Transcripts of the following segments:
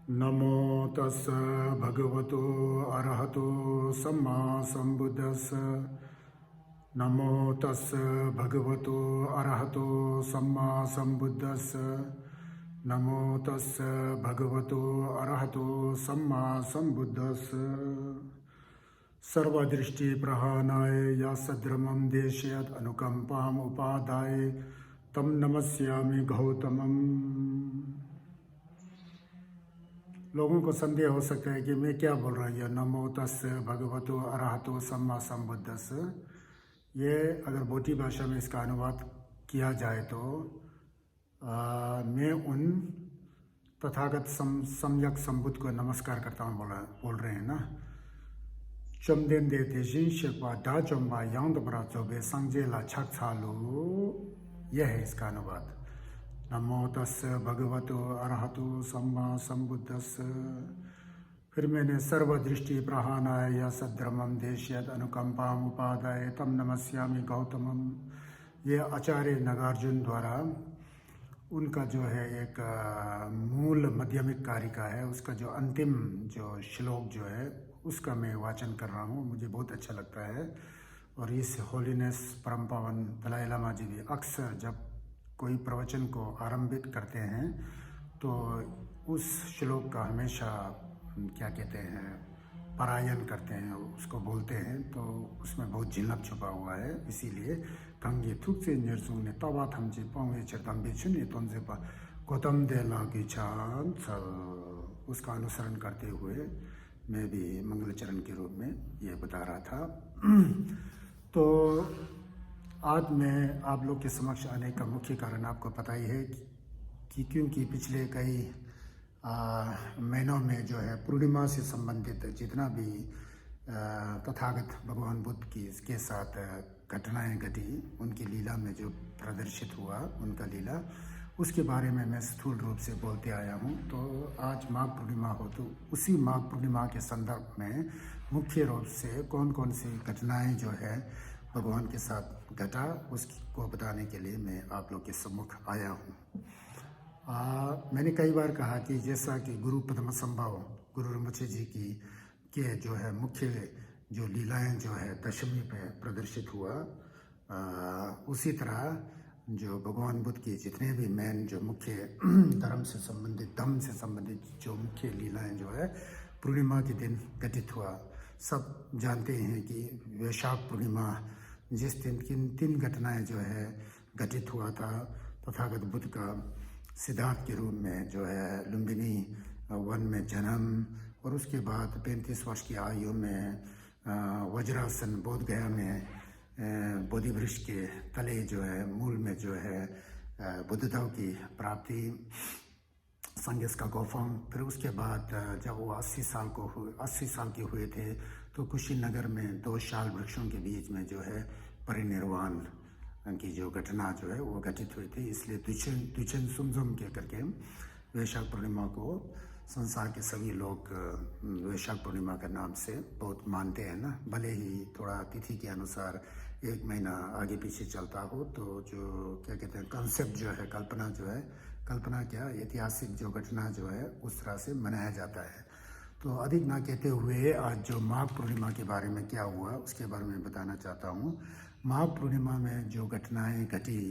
नमो तस् भगवतो अरहतो सम्मा सम्बुद्धस्स। नमो तस् भगवतो अरहतो सम्मा सम्बुद्धस्स। नमो तस् भगवतो अरहतो सम्मा सम्बुद्धस्स। सर्वदृष्टि प्रहानाय या सद्रमं देशयत् अनुकंपाम उपादाय तम नमस्यामि गौतमम। लोगों को संदेह हो सकता है कि मैं क्या बोल रहा हूँ, यह नमो तस् भगवतो अरहतो सम्मा सम्बुद्धस्स। ये अगर बोटी भाषा में इसका अनुवाद किया जाए तो मैं उन तथागत सम्यक संबुद्ध को नमस्कार करता हूँ बोल रहे हैं ना। चमदेन दे तेजिन शेपा डा चम्बा यांग दबरा चोबे संजेला छक छालू, यह है इसका अनुवाद। नमो तस् भगवतो अरहतो सम्मा सम्बुद्धस्स। फिर मैंने सर्वदृष्टि प्रहानाय या सद्रमं देशयत् अनुकंपाम उपादाय तम नमस्यामि गौतमम। ये आचार्य नागार्जुन द्वारा उनका जो है एक मूल माध्यमिक कारिका है, उसका जो अंतिम जो श्लोक जो है उसका मैं वाचन कर रहा हूँ। मुझे बहुत अच्छा लगता है। और इस होलीनेस परम पावन दलाई लामा जी भी अक्सर जब कोई प्रवचन को आरंभित करते हैं तो उस श्लोक का हमेशा क्या कहते हैं पारायण करते हैं, उसको बोलते हैं। तो उसमें बहुत झिलक छुपा हुआ है। इसीलिए कंगे थुक से निर्सुंग ने तवा थमचे पावे चरतम बेचुन ये तोंजे पा गौतम दे लागी चांद सल, उसका अनुसरण करते हुए मैं भी मंगलचरण के रूप में ये बता रहा था। तो आज मैं आप लोग के समक्ष आने का मुख्य कारण आपको पता ही है कि क्योंकि पिछले कई महीनों में जो है पूर्णिमा से संबंधित जितना भी तथागत भगवान बुद्ध की इसके साथ घटनाएं घटी, उनकी लीला में जो प्रदर्शित हुआ उनका लीला, उसके बारे में मैं स्थूल रूप से बोलते आया हूँ। तो आज माघ पूर्णिमा हो तो उसी माघ पूर्णिमा के संदर्भ में मुख्य रूप से कौन कौन सी घटनाएं जो है भगवान के साथ घटा उसको बताने के लिए मैं आप लोग के सम्मुख आया हूँ। मैंने कई बार कहा कि जैसा कि गुरु पद्म संभव गुरु rinpoche जी की के जो है मुख्य जो लीलाएं जो है दशमी पे प्रदर्शित हुआ, उसी तरह जो भगवान बुद्ध की जितने भी मेन जो मुख्य धर्म से संबंधित धम्म से संबंधित जो मुख्य लीलाएं जो है पूर्णिमा के दिन घटित हुआ। सब जानते हैं कि वैशाख पूर्णिमा जिस दिन तीन घटनाएं जो है घटित हुआ था। तथागत बुद्ध का सिद्धार्थ के रूप में जो है लुम्बिनी वन में जन्म, और उसके बाद 35 वर्ष की आयु में वज्रासन बोध गया में बोधि वृक्ष के तले जो है मूल में जो है बुद्धता की प्राप्ति, संगेस का गोफांग। फिर उसके बाद जब वो 80 साल के हुए थे तो कुशीनगर में 2 शाल वृक्षों के बीच में जो है परिनिर्वाण की जो घटना जो है वो घटित हुई थी। इसलिए द्विचन सुमजुम के करके वैशाख पूर्णिमा को संसार के सभी लोग वैशाख पूर्णिमा के नाम से बहुत मानते हैं ना। भले ही थोड़ा तिथि के अनुसार 1 महीना आगे पीछे चलता हो, तो जो क्या कहते हैं कंसेप्ट जो है कल्पना क्या ऐतिहासिक जो घटना जो है उस तरह से मनाया जाता है। तो अधिक ना कहते हुए आज जो माघ पूर्णिमा के बारे में क्या हुआ उसके बारे में बताना चाहता हूँ। माघ पूर्णिमा में जो घटनाएं घटी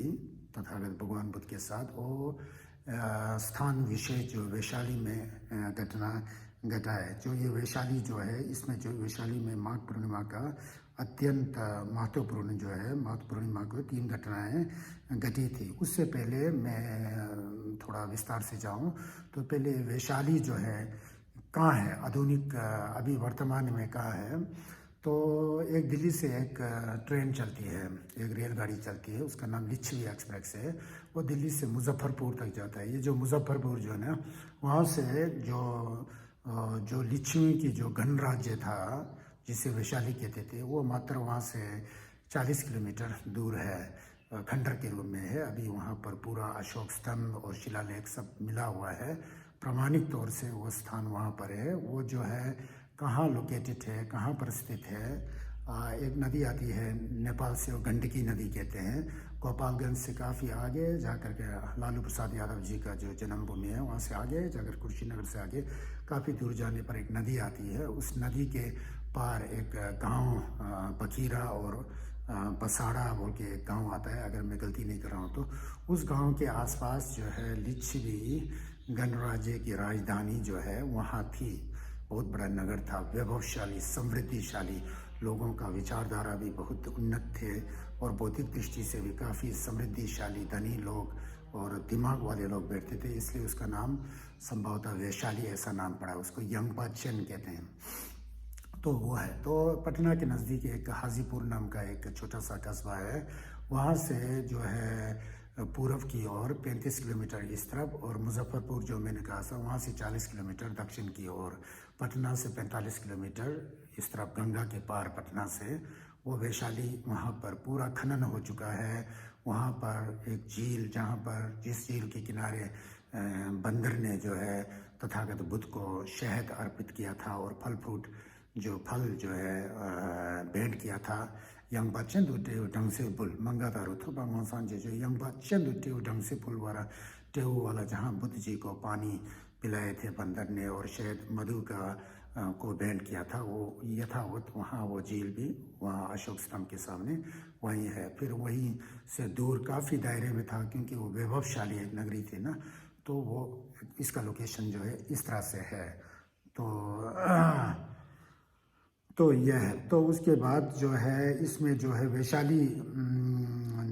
तथागत भगवान बुद्ध के साथ, वो स्थान विशेष जो वैशाली में घटना घटा है। जो ये वैशाली जो है, इसमें जो वैशाली में माघ पूर्णिमा का अत्यंत महत्वपूर्ण जो है माघ पूर्णिमा को 3 घटनाएं घटी थी। उससे पहले मैं थोड़ा विस्तार से जाऊं तो पहले वैशाली जो है कहाँ है, आधुनिक अभी वर्तमान में कहाँ है। तो एक दिल्ली से एक ट्रेन चलती है, एक रेलगाड़ी चलती है, उसका नाम लिच्छवी एक्सप्रेस है। वो दिल्ली से मुजफ्फरपुर तक जाता है। ये जो मुजफ्फरपुर जो है ना, वहाँ से जो लिच्छवी की जो गणराज्य था जिसे वैशाली कहते थे, वो मात्र वहाँ से 40 किलोमीटर दूर है, खंडर के रूप में है। अभी वहाँ पर पूरा अशोक स्तंभ और शिलालेख सब मिला हुआ है। प्रमाणिक तौर से वो स्थान वहाँ पर है। वो जो है कहाँ लोकेटेड है, कहाँ पर स्थित है, एक नदी आती है नेपाल से, वो गंडकी नदी कहते हैं। गोपालगंज से काफ़ी आगे जाकर के लालू प्रसाद यादव जी का जो जन्मभूमि है वहाँ से आगे जाकर कुशीनगर से आगे काफ़ी दूर जाने पर एक नदी आती है। उस नदी के पार एक गांव बखीरा और बसाड़ा बोल के एक गांव आता है, अगर मैं गलती नहीं कर रहा हूँ तो। उस गांव के आसपास जो है लिच्छवी गणराज्य की राजधानी जो है वहाँ थी। बहुत बड़ा नगर था, वैभवशाली, समृद्धिशाली, लोगों का विचारधारा भी बहुत उन्नत थे और बौद्धिक दृष्टि से भी काफ़ी समृद्धिशाली, धनी लोग और दिमाग वाले लोग बैठते थे, इसलिए उसका नाम संभवतः वैशाली ऐसा नाम पड़ा। उसको यंगपा चेन कहते हैं। तो वो है। तो पटना के नज़दीक एक हाजीपुर नाम का एक छोटा सा कस्बा है, वहाँ से जो है पूर्व की ओर 35 किलोमीटर इस तरफ, और मुजफ्फरपुर जो मैंने कहा था वहाँ से 40 किलोमीटर दक्षिण की ओर, पटना से 45 किलोमीटर इस तरफ गंगा के पार पटना से वो वैशाली। वहाँ पर पूरा खनन हो चुका है। वहाँ पर एक झील, जहाँ पर जिस झील के किनारे बंदर ने जो है तथागत बुद्ध को शहद अर्पित किया था और फल फ्रूट जो फल जो है भेंट किया था, यंगबा चंदू टेव ढंग से पुल मंगा दारू थो बांगों सांझे जो यंगबा चंदू टेव ढंग से पुल वाला टेव वाला, जहाँ बुद्ध जी को पानी पिलाए थे बंदर ने और शायद मधु का को भेंट किया था, वो यथावत वहाँ वो झील भी वहाँ अशोक स्तंभ के सामने वहीं है। फिर वहीं से दूर काफ़ी दायरे में था, क्योंकि वो वैभवशाली एक नगरी थी ना, तो वो इसका लोकेशन जो है इस तरह से है। तो यह है। तो उसके बाद जो है इसमें जो है वैशाली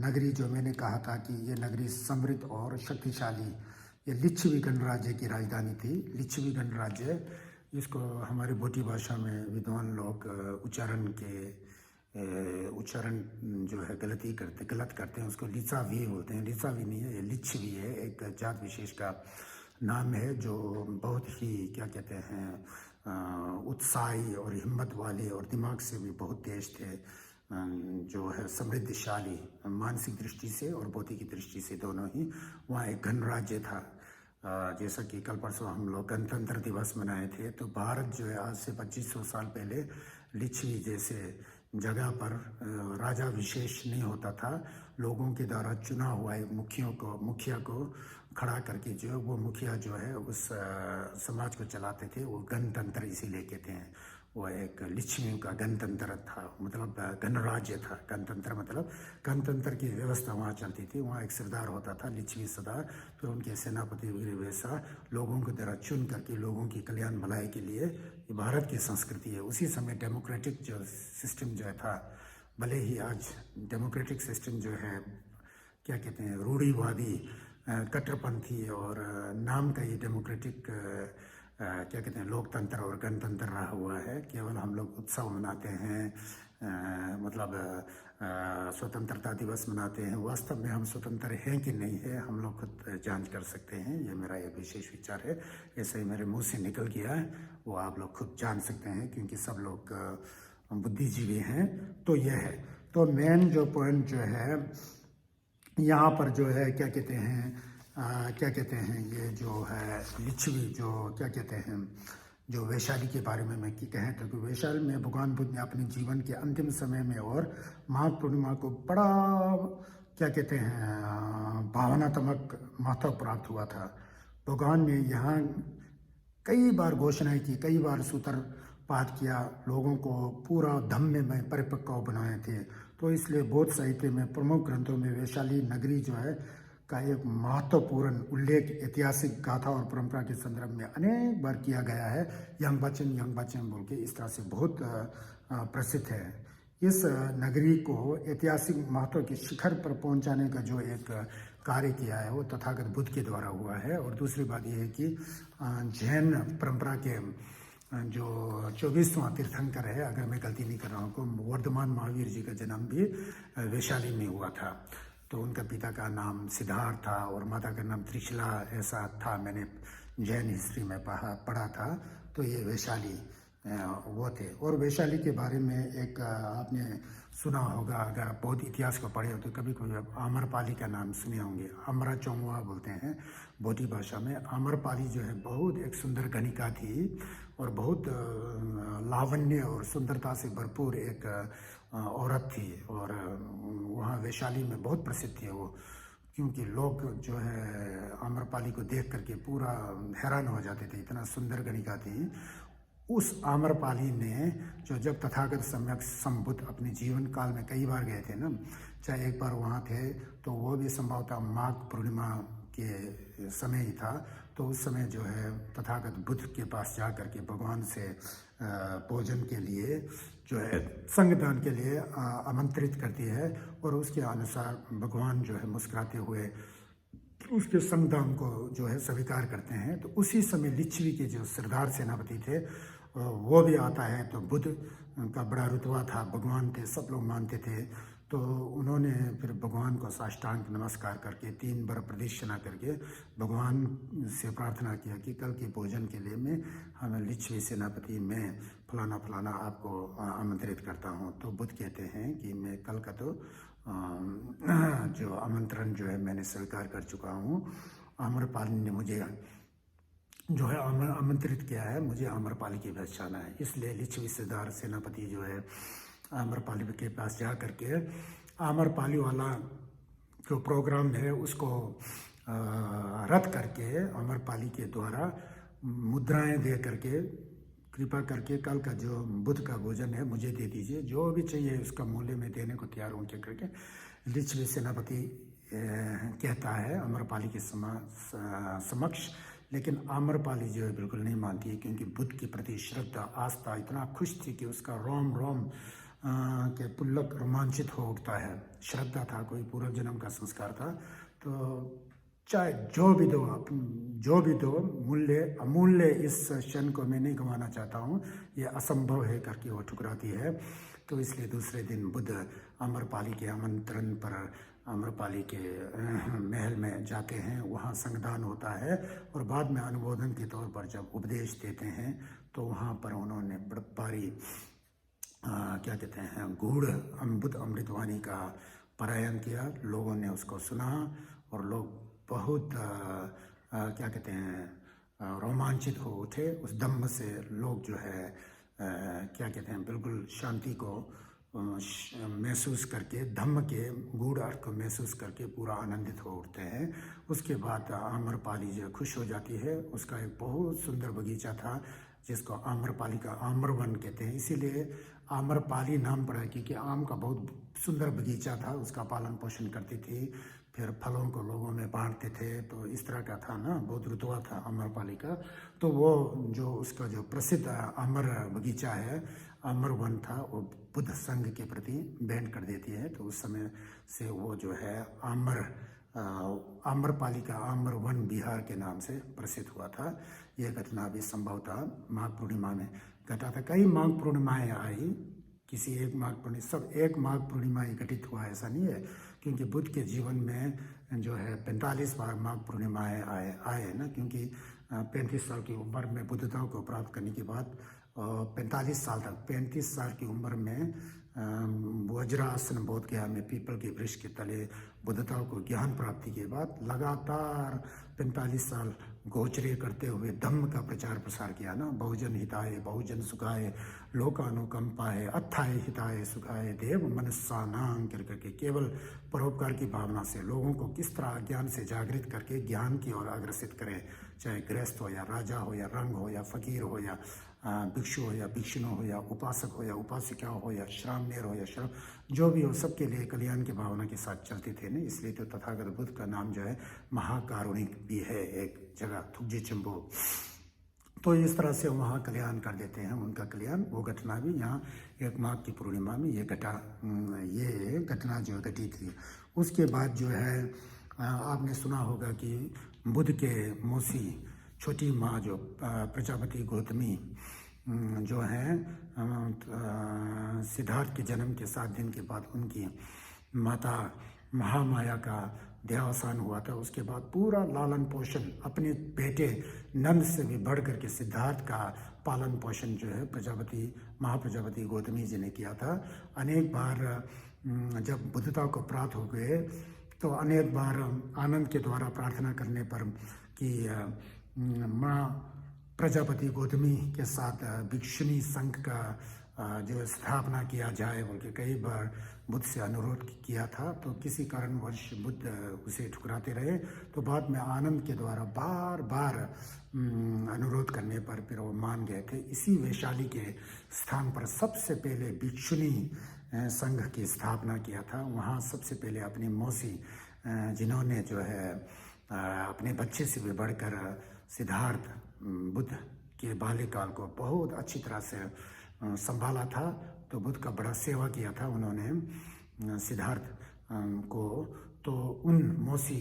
नगरी, जो मैंने कहा था कि ये नगरी समृद्ध और शक्तिशाली, ये लिच्छवी गणराज्य की राजधानी थी। लिच्छवी गणराज्य, इसको हमारे बोटी भाषा में विद्वान लोग उच्चारण जो है गलत करते हैं, उसको लिच्छावी बोलते हैं। लिच्छावी नहीं है, ये लिच्छवी है, एक जात विशेष का नाम है जो बहुत ही क्या कहते हैं उत्साही और हिम्मत वाले और दिमाग से भी बहुत तेज थे, जो है समृद्धिशाली मानसिक दृष्टि से और बौद्धिक दृष्टि से दोनों ही। वहाँ एक गणराज्य था। जैसा कि कल परसों हम लोग गणतंत्र दिवस मनाए थे, तो भारत जो है आज से 2500 साल पहले लिच्छवी जैसे जगह पर राजा विशेष नहीं होता था, लोगों के द्वारा चुना हुआ एक मुखिया को खड़ा करके जो वो मुखिया जो है उस समाज को चलाते थे। वो गणतंत्र इसीलिए कहते हैं, वो एक लिच्छवियों का गणतंत्र था, मतलब गणराज्य था। गणतंत्र मतलब गणतंत्र की व्यवस्था वहाँ चलती थी। वहाँ एक सरदार होता था, लिच्छवी सरदार, फिर उनके सेनापति वगैरह वैसा लोगों को द्वारा चुन करके लोगों की कल्याण भलाई के लिए, ये भारत की संस्कृति है। उसी समय डेमोक्रेटिक जो सिस्टम जो था, भले ही आज डेमोक्रेटिक सिस्टम जो है क्या कहते हैं रूढ़िवादी कट्टरपंथी और नाम का ये डेमोक्रेटिक क्या कहते हैं लोकतंत्र और गणतंत्र रहा हुआ है। केवल हम लोग उत्सव मनाते हैं, मतलब स्वतंत्रता दिवस मनाते हैं। वास्तव में हम स्वतंत्र हैं कि नहीं है, हम लोग खुद जांच कर सकते हैं। ये मेरा एक विशेष विचार है, ऐसे ही मेरे मुंह से निकल गया है, वो आप लोग खुद जान सकते हैं, क्योंकि सब लोग बुद्धिजीवी हैं। तो यह है। तो मेन जो पॉइंट जो है यहाँ पर जो है क्या कहते हैं ये जो है लिच्छवी जो क्या कहते हैं जो वैशाली के बारे में मैं कहें तो वैशाली में भगवान बुद्ध ने अपने जीवन के अंतिम समय में और माघ पूर्णिमा को बड़ा क्या कहते हैं भावनात्मक महत्व प्राप्त हुआ था। भगवान ने यहाँ कई बार घोषणाएं की, कई बार सूत्रपात किया, लोगों को पूरा धम्म में परिपक्व बनाए थे। तो इसलिए बौद्ध साहित्य में प्रमुख ग्रंथों में वैशाली नगरी जो है का एक महत्वपूर्ण उल्लेख ऐतिहासिक गाथा और परंपरा के संदर्भ में अनेक बार किया गया है। यंगबाचन बोल के इस तरह से बहुत प्रसिद्ध है। इस नगरी को ऐतिहासिक महत्व के शिखर पर पहुंचाने का जो एक कार्य किया है वो तथागत बुद्ध के द्वारा हुआ है। और दूसरी बात यह है कि जैन परंपरा के जो 24वां तीर्थंकर है, अगर मैं गलती नहीं कर रहा हूँ, वर्धमान महावीर जी का जन्म भी वैशाली में हुआ था। तो उनका पिता का नाम सिद्धार्थ था और माता का नाम त्रिशला ऐसा था, मैंने जैन हिस्ट्री में पढ़ा था। तो ये वैशाली वो थे। और वैशाली के बारे में एक आपने सुना होगा, अगर आप बहुत इतिहास को पढ़े हो तो कभी कभी आप आम्रपाली का नाम सुने होंगे। अमरा चौंगवा बोलते हैं बोधी भाषा में। आम्रपाली जो है बहुत एक सुंदर गणिका थी और बहुत लावण्य और सुंदरता से भरपूर एक औरत थी। और वहाँ वैशाली में बहुत प्रसिद्ध थी वो, क्योंकि लोग जो है आम्रपाली को देख करके पूरा हैरान हो जाते थे, इतना सुंदर गणिका थी। उस आम्रपाली ने जो जब तथागत सम्यक संबुद्ध अपने जीवन काल में कई बार गए थे ना, चाहे एक बार वहाँ थे तो वो भी संभवतः माघ पूर्णिमा के समय ही था, तो उस समय जो है तथागत बुद्ध के पास जा करके भगवान से भोजन के लिए जो है संगदान के लिए आमंत्रित करती है। और उसके अनुसार भगवान जो है मुस्कुराते हुए उसके संगदान को जो है स्वीकार करते हैं। तो उसी समय लिच्छवी के जो सरदार सेनापति थे वो भी आता है। तो बुद्ध का बड़ा रुतबा था, भगवान थे, सब लोग मानते थे। तो उन्होंने फिर भगवान को साष्टांग नमस्कार करके 3 बार प्रदक्षिणा करके भगवान से प्रार्थना किया कि कल के भोजन के लिए मैं हमें लिच्छवी सेनापति मैं फलाना फलाना आपको आमंत्रित करता हूँ। तो बुद्ध कहते हैं कि मैं कल का तो जो आमंत्रण जो है मैंने स्वीकार कर चुका हूँ। आम्रपाली ने मुझे जो है आमंत्रित किया है, मुझे आम्रपाली के पास जाना है। इसलिए लिच्छवी सरदार सेनापति जो है आम्रपाली के पास जा करके आम्रपाली वाला जो प्रोग्राम है उसको रद्द करके आम्रपाली के द्वारा मुद्राएं दे करके कृपा करके कल का जो बुद्ध का भोजन है मुझे दे दीजिए, जो भी चाहिए उसका मूल्य में देने को तैयार हूँ करके लिच्छवी सेनापति कहता है आम्रपाली के समक्ष। लेकिन आम्रपाली जो है बिल्कुल नहीं मानती है, क्योंकि बुद्ध के प्रति श्रद्धा आस्था इतना खुश थी कि उसका रोम रोम के पुल्लक रोमांचित हो उठता है। श्रद्धा था, कोई पूर्व जन्म का संस्कार था। तो चाहे जो भी दो मूल्य अमूल्य इस क्षण को मैं नहीं गंवाना चाहता हूँ, ये असंभव है करके वो ठुकराती है। तो इसलिए दूसरे दिन बुद्ध आम्रपाली के आमंत्रण पर आम्रपाली के महल में जाते हैं, वहाँ संगदान होता है और बाद में अनुमोदन के तौर पर जब उपदेश देते हैं तो वहाँ पर उन्होंने बड़ी क्या कहते हैं गूढ़ बुद्ध अमृतवाणी का पारायण किया। लोगों ने उसको सुना और लोग बहुत क्या कहते हैं रोमांचित हो उठे उस धम्म से। लोग जो है क्या कहते हैं बिल्कुल शांति को महसूस करके, धम्म के गूढ़ अर्थ को महसूस करके पूरा आनंदित हो उठते हैं। उसके बाद आम्रपाली जो खुश हो जाती है। उसका एक बहुत सुंदर बगीचा था जिसको आम्रपाली का आम्रवन कहते हैं, इसीलिए आम्रपाली नाम पड़ा क्योंकि आम का बहुत सुंदर बगीचा था, उसका पालन पोषण करती थी, फिर फलों को लोगों में बांटते थे। तो इस तरह का था ना, बहुत रुतबा था आम्रपाली का। तो वो जो उसका जो प्रसिद्ध आम्र बगीचा है, आम्रवन था, वो बुद्ध संघ के प्रति बैन कर देती है। तो उस समय से वो जो है आम्रपाली का आम्रवन बिहार के नाम से प्रसिद्ध हुआ था। यह घटना भी संभवतः माघ पूर्णिमा में घटा था। कई माघ पूर्णिमाएँ आई, किसी एक माघ पूर्णिमा सब एक माघ पूर्णिमा ही घटित हुआ ऐसा नहीं है, क्योंकि बुद्ध के जीवन में जो है 45 बार माघ पूर्णिमाएँ आए ना, क्योंकि 35 साल की उम्र में बुद्धता को प्राप्त करने के बाद 45 साल तक 35 साल की उम्र में वज्रासन बोध गया में पीपल के वृक्ष के तले बुद्धता को ज्ञान प्राप्ति के बाद लगातार 45 साल गोचरे करते हुए धम्म का प्रचार प्रसार किया ना। बहुजन हिताय बहुजन सुखाय लोकानुकंपाय अत्थाय हिताय सुखाय देव मनस्सानां करके केवल परोपकार की भावना से लोगों को किस तरह ज्ञान से जागृत करके ज्ञान की ओर अग्रसित करें, चाहे गृहस्थ हो या राजा हो या रंग हो या फकीर हो या भिक्षु हो या भिक्षुण हो या उपासक हो या उपासिका हो या श्रामणेर हो या श्रम, जो भी हो सबके लिए कल्याण की भावना के साथ चलते थे ना। इसलिए तो तथागत बुद्ध का नाम जो है महाकारुणिक भी है एक जगह, थुकजे चंबो। तो इस तरह से वहाँ कल्याण कर देते हैं उनका कल्याण। वो घटना भी यहाँ एक माघ की पूर्णिमा में ये घटना जो घटी थी। उसके बाद जो है आपने सुना होगा कि बुद्ध के मौसी छोटी माँ जो प्रजापति गौतमी जो है सिद्धार्थ के जन्म के 7 दिन के बाद उनकी माता महामाया का देहावसान हुआ था, उसके बाद पूरा लालन पोषण अपने बेटे नंद से भी बढ़ करके सिद्धार्थ का पालन पोषण जो है महाप्रजापति गौतमी जी ने किया था। अनेक बार जब बुद्धता को प्राप्त हो गए तो अनेक बार आनंद के द्वारा प्रार्थना करने पर कि माँ प्रजापति गौतमी के साथ भिक्षुणी संघ का जो स्थापना किया जाए बोल के कई बार बुद्ध से अनुरोध किया था, तो किसी कारणवश बुद्ध उसे ठुकराते रहे। तो बाद में आनंद के द्वारा बार बार अनुरोध करने पर फिर वो मान गए थे। इसी वैशाली के स्थान पर सबसे पहले भिक्षुणी संघ की स्थापना किया था। वहाँ सबसे पहले अपनी मौसी जिन्होंने जो है अपने बच्चे से भी बढ़कर सिद्धार्थ बुद्ध के बाल्यकाल को बहुत अच्छी तरह से संभाला था, तो बुद्ध का बड़ा सेवा किया था उन्होंने सिद्धार्थ को। तो उन मौसी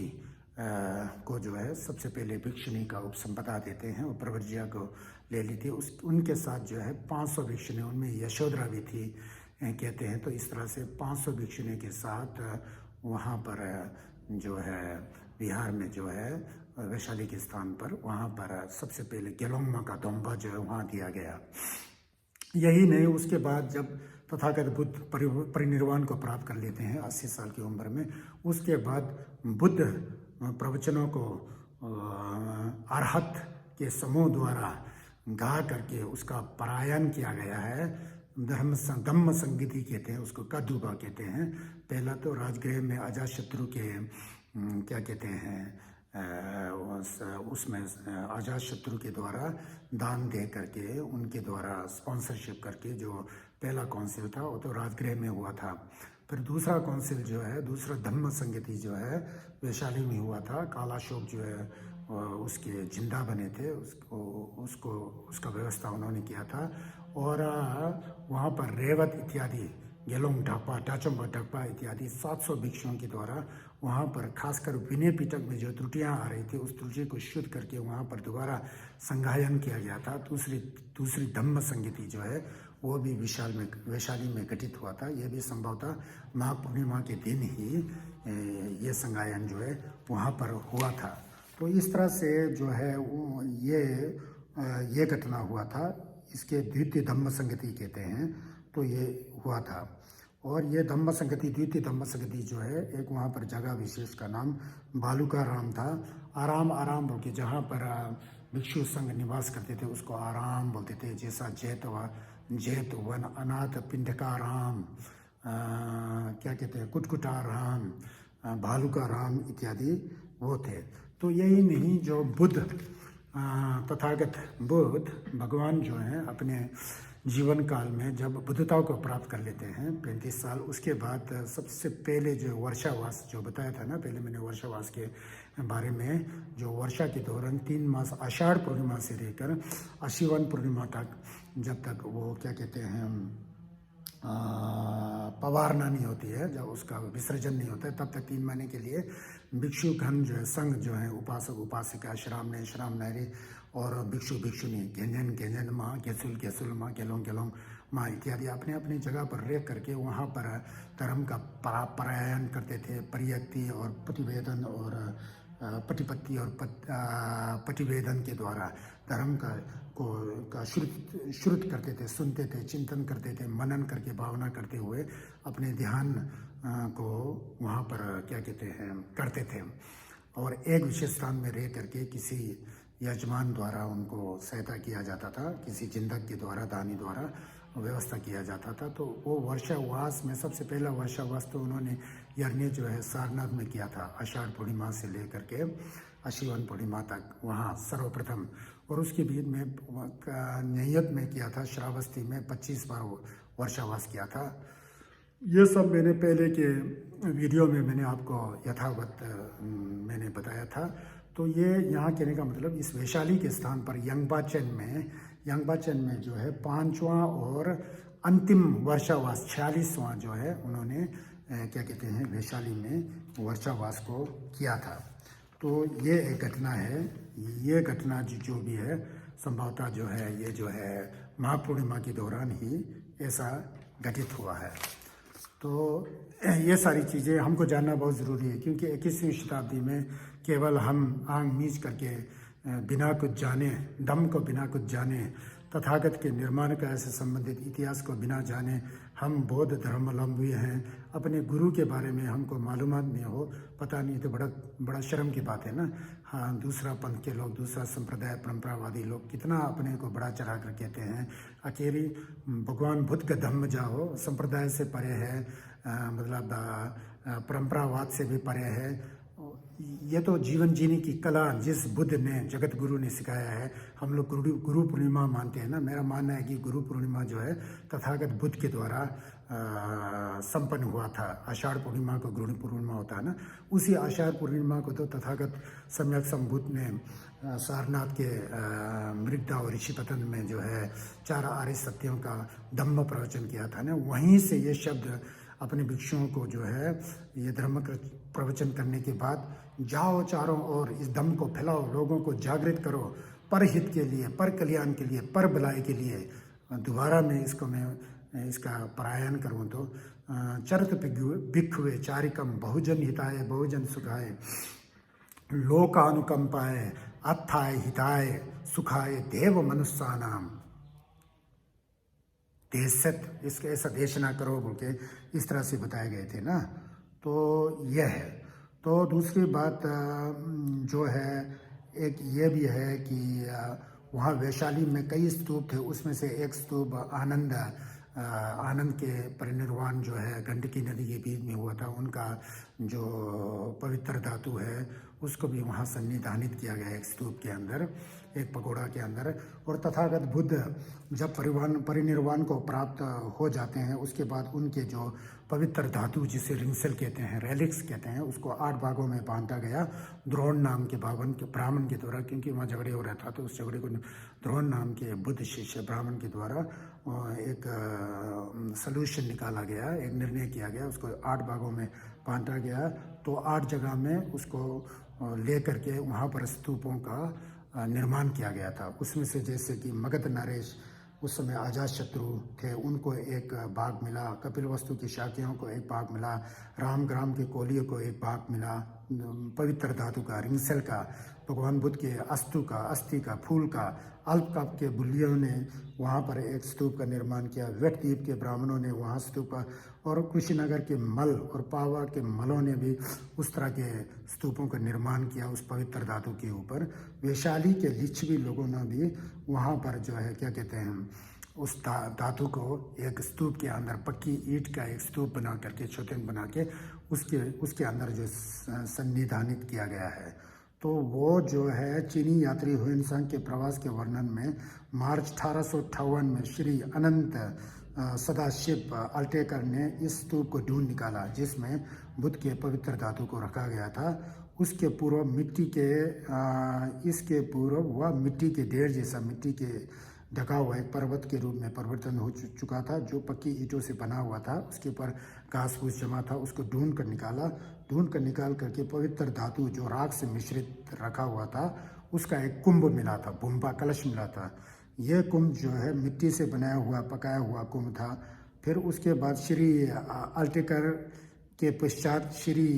को जो है सबसे पहले भिक्षुणी का उपसंपदा देते हैं और प्रवर्जिया को ले ली थी। उनके साथ जो है 500 भिक्षुणी, उनमें यशोधरा भी थी कहते हैं। तो इस तरह से 500 भिक्षुणी के साथ वहाँ पर जो है बिहार में जो है वैशाली के स्थान पर वहाँ पर सबसे पहले गेलोंगमा का दोंबा जो है वहाँ दिया गया। यही नहीं, उसके बाद जब तथागत बुद्ध परिनिर्वाण को प्राप्त कर लेते हैं 80 साल की उम्र में, उसके बाद बुद्ध प्रवचनों को अरहत के समूह द्वारा गा करके उसका पारायण किया गया है। धम्म संगीति कहते हैं उसको, कदुबा कहते हैं। पहला तो राजगृह में अजातशत्रु के क्या कहते हैं उसमें अजातशत्रु के द्वारा दान दे करके उनके द्वारा स्पॉन्सरशिप करके जो पहला काउंसिल था वो तो राजगृह में हुआ था। फिर दूसरा काउंसिल जो है, दूसरा धम्म संगीति जो है वैशाली में हुआ था। कालाशोक जो है उसके जिंदा बने थे, उसका व्यवस्था उन्होंने किया था। और वहाँ पर रेवत इत्यादि गेलोंग ढापा, टाचम्बा ढापा इत्यादि 700 भिक्षुओं के द्वारा वहाँ पर खासकर विनय पिटक में जो त्रुटियाँ आ रही थी उस त्रुटि को शुद्ध करके वहाँ पर दोबारा संगायन किया गया था। दूसरी धम्म संगीति जो है वो भी वैशाली में घटित हुआ था। ये भी संभवतः माघ पूर्णिमा के दिन ही ये संगायन जो है वहाँ पर हुआ था। तो इस तरह से जो है ये घटना हुआ था। इसके द्वितीय धम्म संगति कहते हैं। तो ये हुआ था। और ये द्वितीय धम्म संगति जो है एक वहाँ पर जगह विशेष का नाम बालूका राम था। आराम बोल के जहाँ पर भिक्षु संघ निवास करते थे उसको आराम बोलते थे। जैसा जैत वन अनाथ पिंडका राम, क्या कहते हैं कुटकुटा राम, भालुका राम इत्यादि वो थे। तो यही नहीं, जो बुद्ध तथागत बुद्ध भगवान जो हैं अपने जीवन काल में जब बुद्धता को प्राप्त कर लेते हैं 35 साल, उसके बाद सबसे पहले जो वर्षावास जो बताया था ना, पहले मैंने वर्षावास के बारे में, जो वर्षा के दौरान 3 मास आषाढ़ पूर्णिमा से लेकर आशीवन पूर्णिमा तक, जब तक वो क्या कहते हैं पवारना नहीं होती है, जब उसका विसर्जन नहीं होता है, तब तक 3 महीने के लिए भिक्षु घन जो है संघ जो है उपासक उपासिका श्राम नारी और भिक्षु भिक्षुनी गेंजन माँ, गेसुल माँ, गेलोंग माँ इत्यादि अपने अपनी जगह पर रह करके वहाँ पर धर्म का पारायण करते थे। परियक्ति और प्रतिवेदन और प्रतिपत्ति और प्रतिवेदन के द्वारा धर्म का श्रुत करते थे, सुनते थे, चिंतन करते थे, मनन करके भावना करते हुए अपने ध्यान को वहाँ पर क्या कहते हैं करते थे। और एक विशेष स्थान में रह करके किसी यजमान द्वारा उनको सहायता किया जाता था, किसी जिंदक के द्वारा, दानी द्वारा व्यवस्था किया जाता था। तो वो वर्षावास में सबसे पहला वर्षावास तो उन्होंने यज्ञ जो है सारनाथ में किया था, आषाढ़ पूर्णिमा से लेकर के आशीवन पूर्णिमा तक वहाँ सर्वप्रथम। और उसके बीच में नैयत में किया था, श्रावस्ती में 25 बार वर्षावास किया था। ये सब मैंने पहले के वीडियो में मैंने आपको यथावत मैंने बताया था। तो ये यहाँ कहने का मतलब इस वैशाली के स्थान पर यंगबाचन में जो है 5वां और अंतिम वर्षावास 46वां जो है उन्होंने क्या कहते हैं वैशाली में वर्षावास को किया था। तो ये एक घटना है। ये घटना जो भी है संभवतः जो है ये जो है माघ पूर्णिमा के दौरान ही ऐसा घटित हुआ है। तो ये सारी चीज़ें हमको जानना बहुत ज़रूरी है, क्योंकि 21वीं शताब्दी में केवल हम आंख मीच करके बिना कुछ जाने, धम्म को बिना कुछ जाने, तथागत के निर्माण का ऐसे संबंधित इतिहास को बिना जाने हम बौद्ध धर्मावलंबी हैं, अपने गुरु के बारे में हमको मालूमात नहीं हो, पता नहीं, तो बड़ा शर्म की बात है ना। हाँ, दूसरा पंथ के लोग, दूसरा संप्रदाय परंपरावादी लोग कितना अपने को बड़ा चढ़ा कर कहते हैं। अकेली भगवान बुद्ध का धम्म जाओ, संप्रदाय से परे है, मतलब परंपरावाद से भी परे है। ये तो जीवन जीने की कला जिस बुद्ध ने, जगत गुरु ने सिखाया है। हम लोग गुरु पूर्णिमा मानते हैं ना। मेरा मानना है कि गुरु पूर्णिमा जो है तथागत बुद्ध के द्वारा संपन्न हुआ था। आषाढ़ पूर्णिमा को गुरु पूर्णिमा होता है ना, उसी आषाढ़ पूर्णिमा को तो तथागत सम्यक संबुद्ध ने सारनाथ के मृगदा और ऋषिपतन में जो है 4 आर्य सत्यों का धम्म प्रवचन किया था ना। वहीं से ये शब्द अपने भिक्षुओं को जो है ये धर्म प्रवचन करने के बाद, जाओ चारों ओर इस धम्म को फैलाओ, लोगों को जागृत करो, पर हित के लिए, पर कल्याण के लिए, पर भलाई के लिए। दोबारा मैं इसका परायण करूँ तो चरत भिक्षुवे चारिकम बहुजन हिताय बहुजन सुखाय लोकानुकंपाय अत्थाय हिताय सुखाय देव मनुष्यानाम देशत, इसके ऐसा देशना करो बोल के इस तरह से बताए गए थे ना। तो यह है। तो दूसरी बात जो है, एक ये भी है कि वहाँ वैशाली में कई स्तूप थे, उसमें से एक स्तूप आनंद के परिनिर्वाण जो है गंडकी नदी के बीच में हुआ था, उनका जो पवित्र धातु है उसको भी वहाँ सन्निधानित किया गया एक स्तूप के अंदर, एक पगोड़ा के अंदर। और तथागत बुद्ध जब परिनिर्वाण को प्राप्त हो जाते हैं, उसके बाद उनके जो पवित्र धातु जिसे रिंसल कहते हैं, रेलिक्स कहते हैं, उसको 8 भागों में बांटा गया द्रोण नाम के ब्राह्मण के द्वारा, क्योंकि वहाँ झगड़े हो रहा था। तो उस झगड़े को द्रोण नाम के बुद्ध शिष्य ब्राह्मण के द्वारा एक सल्यूशन निकाला गया, एक निर्णय किया गया, उसको 8 भागों में बांटा गया। तो 8 जगह में उसको ले करके वहाँ पर स्तूपों का निर्माण किया गया था। उसमें से जैसे कि मगध नरेश, उस समय अजातशत्रु थे, उनको एक भाग मिला, कपिलवस्तु की शाक्यों को एक भाग मिला, रामग्राम के कोलियों को एक भाग मिला, पवित्र धातु का, रिंसल का, भगवान बुद्ध के अस्थि का, फूल का, अल्पकप के बुल्लियों ने वहाँ पर एक स्तूप का निर्माण किया, व्यक्तिद्वीप के ब्राह्मणों ने वहाँ स्तूप का, और कुशीनगर के मल और पावा के मलों ने भी उस तरह के स्तूपों का निर्माण किया उस पवित्र धातु के ऊपर। वैशाली के लिच्छवी लोगों ने भी वहाँ पर जो है क्या कहते हैं, उस धातु को एक स्तूप के अंदर, पक्की ईंट का एक स्तूप बना करके, छोटे बना के उसके अंदर जो सन्निधानित किया गया है। तो वो जो है चीनी यात्री हुएनसांग के प्रवास के वर्णन में मार्च 1858 में श्री अनंत सदाशिव अल्टेकर ने इस स्तूप को ढूंढ निकाला, जिसमें बुद्ध के पवित्र धातु को रखा गया था। उसके पूर्व इसके पूर्व वह मिट्टी के ढेर जैसा, मिट्टी के ढका हुआ एक पर्वत के रूप में परिवर्तन हो चुका था, जो पक्की ईंटों से बना हुआ था। उसके ऊपर घास फूस जमा था, उसको ढूंढ कर निकाल करके पवित्र धातु जो राख से मिश्रित रखा हुआ था, उसका एक कुंभ मिला था, बुम्बा कलश मिला था। यह कुंभ जो है मिट्टी से बनाया हुआ, पकाया हुआ कुंभ था। फिर उसके बाद श्री अल्टेकर के पश्चात श्री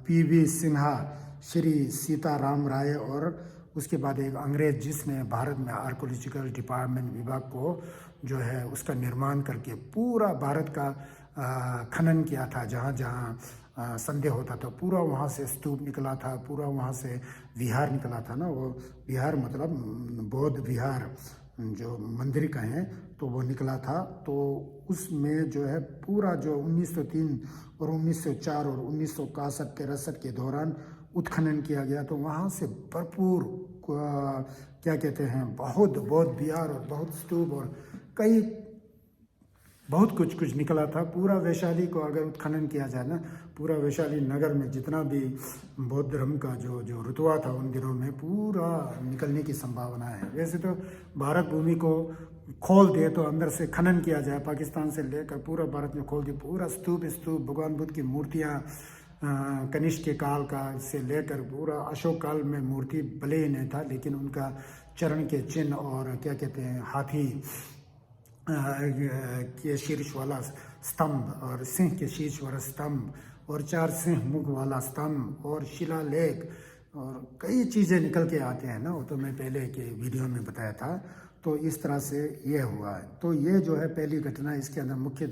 PV सिन्हा, श्री सीताराम राय, और उसके बाद एक अंग्रेज जिसने भारत में आर्कोलॉजिकल डिपार्टमेंट विभाग को जो है उसका निर्माण करके पूरा भारत का खनन किया था। जहाँ जहाँ संदेह होता था पूरा वहाँ से स्तूप निकला था, पूरा वहाँ से विहार निकला था ना। वो विहार मतलब बौद्ध विहार जो मंदिर का है, तो वो निकला था। तो उसमें जो है पूरा जो 1903 और 1904 और 1961-63 के दौरान उत्खनन किया गया। तो वहाँ से भरपूर क्या कहते हैं, बहुत बौद्ध विहार और बहुत स्तूप और कई बहुत कुछ निकला था। पूरा वैशाली को अगर उत्खनन किया जाए ना, पूरा वैशाली नगर में जितना भी बौद्ध धर्म का जो रुतबा था उन दिनों में, पूरा निकलने की संभावना है। वैसे तो भारत भूमि को खोल दे तो अंदर से खनन किया जाए, पाकिस्तान से लेकर पूरा भारत में खोल दे, पूरा स्तूप भगवान बुद्ध की मूर्तियाँ, कनिष्क के काल का से लेकर पूरा अशोक काल में मूर्ति भले ही नहीं था, लेकिन उनका चरण के चिन्ह और क्या कहते हैं हाथी के शीर्ष वाला स्तंभ और सिंह के शीर्ष वाला स्तंभ और 4 सिंह मुख वाला स्तंभ और शिलालेख और कई चीज़ें निकल के आते हैं ना। वो तो मैं पहले के वीडियो में बताया था। तो इस तरह से ये हुआ है। तो ये जो है पहली घटना, इसके अंदर मुख्य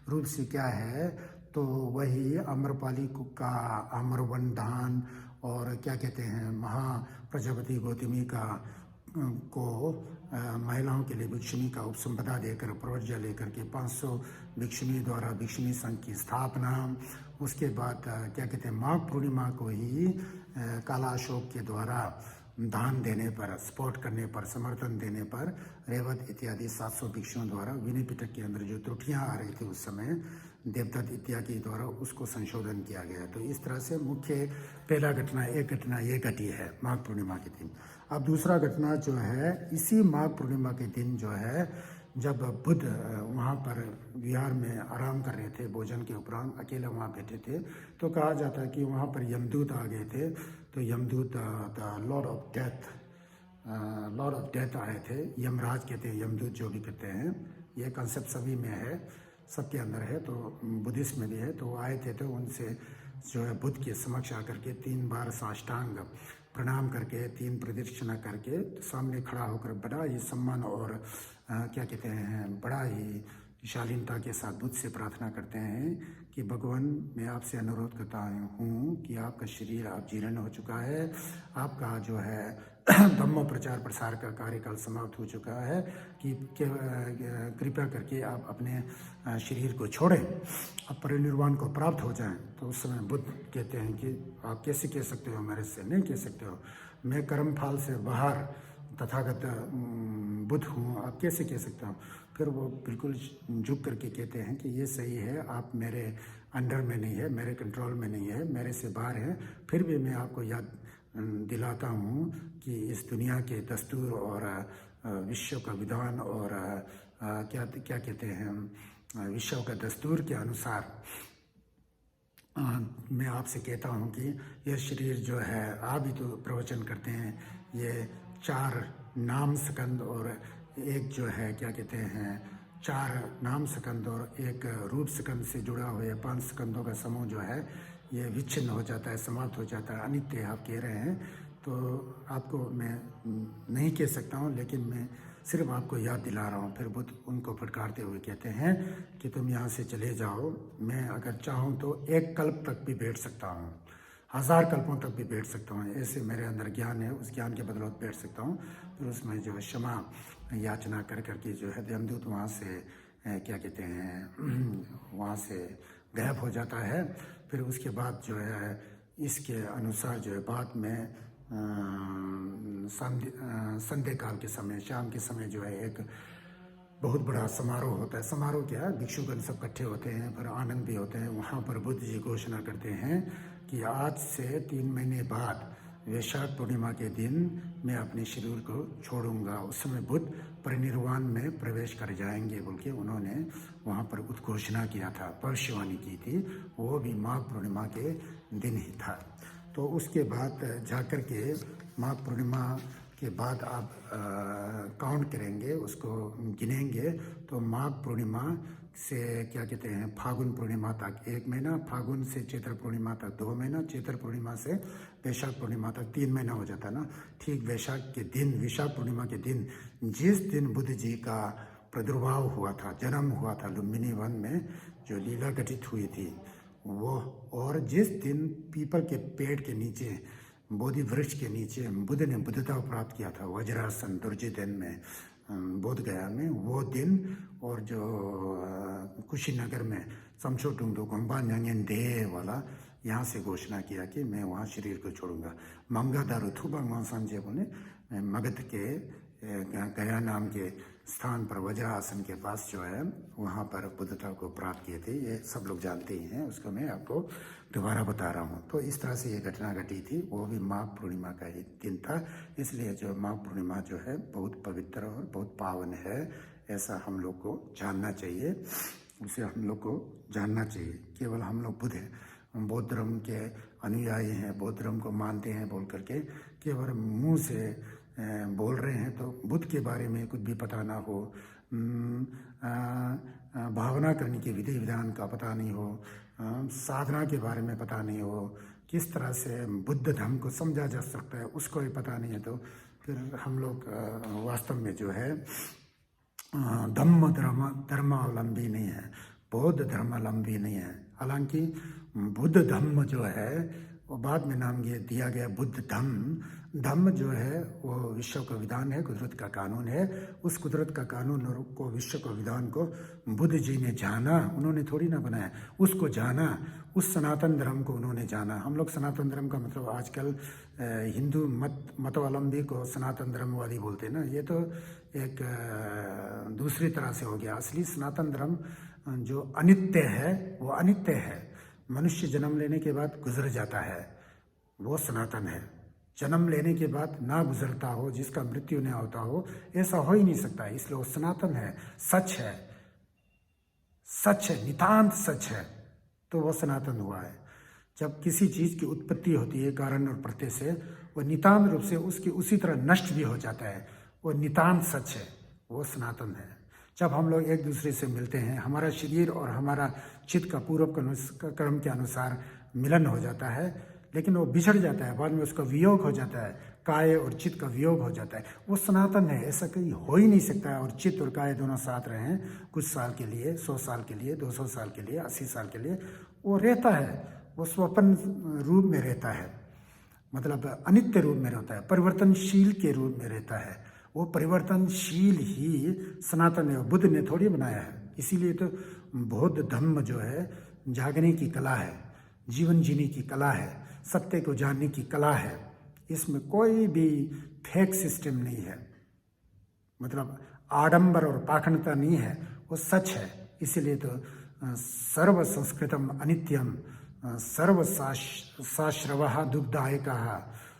रूप से क्या है, तो वही आम्रपाली का आम्रवनदान और क्या कहते हैं महाप्रजापति गौतमी का को महिलाओं के लिए भिक्षुणी का उपसंपदा देकर प्रवर्ज्य लेकर के 500 भिक्षुणी द्वारा भिक्षुणी संघ की स्थापना। उसके बाद क्या कहते हैं माघ पूर्णिमा को ही काला अशोक के द्वारा दान देने पर, सपोर्ट करने पर, समर्थन देने पर रेवत इत्यादि 700 भिक्षुओं द्वारा विनय पिटक के अंदर जो त्रुटियां आ रही थी उस समय देवदत्त इत्यादि द्वारा उसको संशोधन किया गया। तो इस तरह से मुख्य पहला घटना, एक घटना ये घटी है माघ पूर्णिमा के दिन। अब दूसरा घटना जो है इसी माघ पूर्णिमा के दिन जो है, जब बुद्ध वहाँ पर विहार में आराम कर रहे थे भोजन के उपरांत, अकेले वहाँ बैठे थे, तो कहा जाता है कि वहाँ पर यमदूत आ गए थे। तो यमदूत द लॉर्ड ऑफ डेथ आए थे। यमराज कहते हैं, यमदूत जो भी कहते हैं, ये कंसेप्ट सभी में है, सबके अंदर है, तो बुद्धिस्ट में भी है। तो आए थे, तो उनसे जो है बुद्ध के समक्ष आकर के 3 बार साष्टांग प्रणाम करके 3 प्रदक्षिणा करके सामने खड़ा होकर बड़ा ही सम्मान और क्या कहते हैं बड़ा ही शालीनता के साथ बुद्ध से प्रार्थना करते हैं कि भगवान मैं आपसे अनुरोध करता हूँ कि आपका शरीर आप जीर्ण हो चुका है, आपका जो है धम्म प्रचार प्रसार का कार्यकाल समाप्त हो चुका है, कि कृपया करके आप अपने शरीर को छोड़ें, आप परिनिर्वाण को प्राप्त हो जाएं। तो उस समय बुद्ध कहते हैं कि आप कैसे कह सकते हो, मेरे से नहीं कह सकते हो, मैं कर्म फल से बाहर तथागत बुद्ध हूँ, आप कैसे कह सकते हो। फिर वो बिल्कुल झुक करके कहते हैं कि ये सही है, आप मेरे अंडर में नहीं है, मेरे कंट्रोल में नहीं है, मेरे से बाहर है, फिर भी मैं आपको याद दिलाता हूँ कि इस दुनिया के दस्तूर और विश्व का विधान और क्या क्या कहते हैं विश्व का दस्तूर के अनुसार मैं आपसे कहता हूँ कि यह शरीर जो है, आप भी तो प्रवचन करते हैं, ये 4 नाम स्कंद और एक जो है क्या कहते हैं 4 नाम स्कंद और एक रूप स्कंद से जुड़ा हुआ 5 स्कंदों का समूह जो है ये विच्छिन्न हो जाता है, समाप्त हो जाता है, अनित्य आप कह रहे हैं। तो आपको मैं नहीं कह सकता हूँ, लेकिन मैं सिर्फ आपको याद दिला रहा हूँ। फिर बुद्ध उनको फटकारते हुए कहते हैं कि तुम यहाँ से चले जाओ, मैं अगर चाहूँ तो 1 कल्प तक भी बैठ सकता हूँ, 1000 कल्पों तक भी बैठ सकता हूँ, ऐसे मेरे अंदर ज्ञान है, उस ज्ञान के बदौलत बैठ सकता हूँ। फिर उसमें जो है क्षमा याचना कर करके जो है यमदूत वहाँ से क्या कहते हैं वहाँ से गायब हो जाता है। फिर उसके बाद जो है इसके अनुसार जो है बाद में संध्या काल के समय, शाम के समय जो है एक बहुत बड़ा समारोह होता है। समारोह क्या, भिक्षुगण सब इकट्ठे होते हैं, पर आनंद भी होते हैं। वहाँ पर बुद्ध जी घोषणा करते हैं कि आज से 3 महीने बाद वैशाख पूर्णिमा के दिन मैं अपने शरीर को छोड़ूंगा, उस समय बुद्ध परिनिर्वाण में प्रवेश कर जाएंगे बोल के उन्होंने वहाँ पर उद्घोषणा किया था, भविष्यवाणी की थी। वो भी माघ पूर्णिमा के दिन ही था। तो उसके बाद जाकर के माघ पूर्णिमा के बाद आप काउंट करेंगे, उसको गिनेंगे, तो माघ पूर्णिमा से क्या कहते हैं फागुन पूर्णिमा तक 1 महीना, फागुन से चैत्र पूर्णिमा तक 2 महीना, चैत्र पूर्णिमा से वैशाख पूर्णिमा तक 3 महीना हो जाता ना। ठीक वैशाख के दिन, वैशाख पूर्णिमा के दिन, जिस दिन बुद्ध जी का प्रादुर्भाव हुआ था, जन्म हुआ था लुम्बिनी वन में, जो लीला घटित हुई थी वो, और जिस दिन पीपल के पेड़ के नीचे, बोधि वृक्ष के नीचे बुद्ध ने बुद्धता प्राप्त किया था, वज्रासन दुर्जयन में बोध गया में, वो दिन, और जो कुशीनगर में समछो टुंगडो गंबा न्यांगन दे वाला यहाँ से घोषणा किया कि मैं वहाँ शरीर को छोड़ूंगा। मंगादारू थुबंग संजय बोले मगध के गया नाम के स्थान पर वज्रासन के पास जो है वहाँ पर बुद्धता को प्राप्त किए थे। ये सब लोग जानते ही हैं, उसको मैं आपको दोबारा बता रहा हूँ। तो इस तरह से ये घटना घटी थी, वो भी माघ पूर्णिमा का ही दिन था। इसलिए जो माघ पूर्णिमा जो है बहुत पवित्र और बहुत पावन है, ऐसा हम लोग को जानना चाहिए, उसे हम लोग को जानना चाहिए। केवल हम लोग बुद्ध हैं, बौद्ध धर्म के अनुयायी हैं, बौद्ध धर्म को मानते हैं बोल करके केवल मुँह से बोल रहे हैं, तो बुद्ध के बारे में कुछ भी पता ना हो, भावना करने की विधि विधान का पता नहीं हो, साधना के बारे में पता नहीं हो, किस तरह से बुद्ध धर्म को समझा जा सकता है उसको भी पता नहीं है, तो फिर हम लोग वास्तव में जो है धर्मावलंबी नहीं है, बौद्ध धर्मावलंबी नहीं है। हालांकि बुद्ध धम्म जो है वो बाद में नाम ये दिया गया बुद्ध धम्म। धम्म जो है वो विश्व का विधान है, कुदरत का कानून है। उस कुदरत का कानून को, विश्व का विधान को बुद्ध जी ने जाना, उन्होंने थोड़ी ना बनाया, उसको जाना, उस सनातन धर्म को उन्होंने जाना। हम लोग सनातन धर्म का मतलब आजकल हिंदू मतवालंबी को सनातन धर्मवादी बोलते हैं ना, ये तो एक दूसरी तरह से हो गया। असली सनातन धर्म जो अनित्य है वो अनित्य है, मनुष्य जन्म लेने के बाद गुजर जाता है, वो सनातन है। जन्म लेने के बाद ना गुजरता हो, जिसका मृत्यु न होता हो, ऐसा हो ही नहीं सकता, इसलिए वो सनातन है, सच है, सच है, नितांत सच है, तो वो सनातन हुआ है। जब किसी चीज़ की उत्पत्ति होती है कारण और प्रत्यय से, वो नितांत रूप से उसकी उसी तरह नष्ट भी हो जाता है, वो नितांत सच है, वो सनातन है। जब हम लोग एक दूसरे से मिलते हैं, हमारा शरीर और हमारा चित्त का पूर्व कर्म के अनुसार मिलन हो जाता है, लेकिन वो बिछड़ जाता है, बाद में उसका वियोग हो जाता है, काय और चित्त का वियोग हो जाता है, वो सनातन है। ऐसा कहीं हो ही नहीं सकता है। और चित्त और काय दोनों साथ रहे हैं कुछ साल के लिए, 100 साल के लिए, 200 साल के लिए, 80 साल के लिए, वो रहता है, वो स्वप्न रूप में रहता है, मतलब अनित्य रूप में रहता है, परिवर्तनशील के रूप में रहता है। वो परिवर्तनशील ही सनातन है, बुद्ध ने थोड़ी बनाया है। इसीलिए तो बौद्ध धम्म जो है जागने की कला है, जीवन जीने की कला है, सत्य को जानने की कला है। इसमें कोई भी फेक सिस्टम नहीं है, मतलब आडंबर और पाखंडता नहीं है, वो सच है। इसीलिए तो सर्व संस्कृतम अनित्यम, सर्व साश्रव दुग्धायक,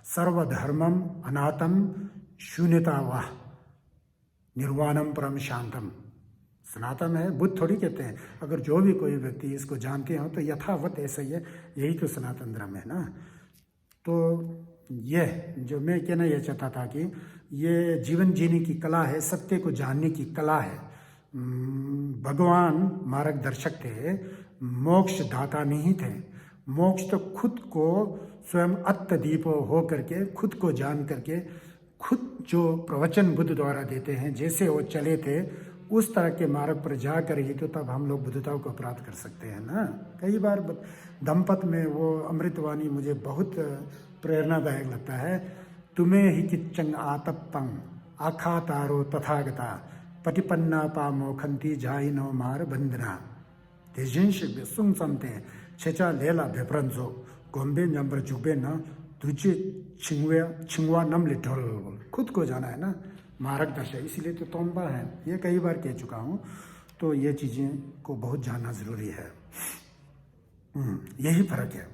सर्वधर्मम अनातम शून्यता वाह, निर्वाणम परम शांतम। सनातन है, बुद्ध थोड़ी कहते हैं। अगर जो भी कोई व्यक्ति इसको जानते हो तो यथावत ऐसा ही है, यही तो सनातन धर्म है ना। तो यह जो मैं कहना यह चाहता था कि ये जीवन जीने की कला है, सत्य को जानने की कला है। भगवान मार्गदर्शक थे, मोक्ष दाता नहीं थे। मोक्ष तो खुद को स्वयं अत्तदीप हो करके, खुद को जान करके, खुद जो प्रवचन बुद्ध द्वारा देते हैं, जैसे वो चले थे उस तरह के मार्ग पर जाकर ही तो तब हम लोग बुद्धता को प्राप्त कर सकते हैं ना। कई बार दंपत में वो अमृतवाणी मुझे बहुत प्रेरणादायक लगता है। तुम्हें ही किच्चंग आतप्पं आखा तारो तथागता पटिपन्ना पामो खंती जाई नो मार बंदना तेजिंश सुंग समते छेचा लेला भेप्रंजो गोम्बे नंबर जुबे न तुझे छिंगवा नम लिटोल। खुद को जाना है ना, मार्गदर्शक। इसीलिए तो तोम्बा है, ये कई बार कह चुका हूँ। तो ये चीज़ें को बहुत जानना ज़रूरी है, यही फर्क है।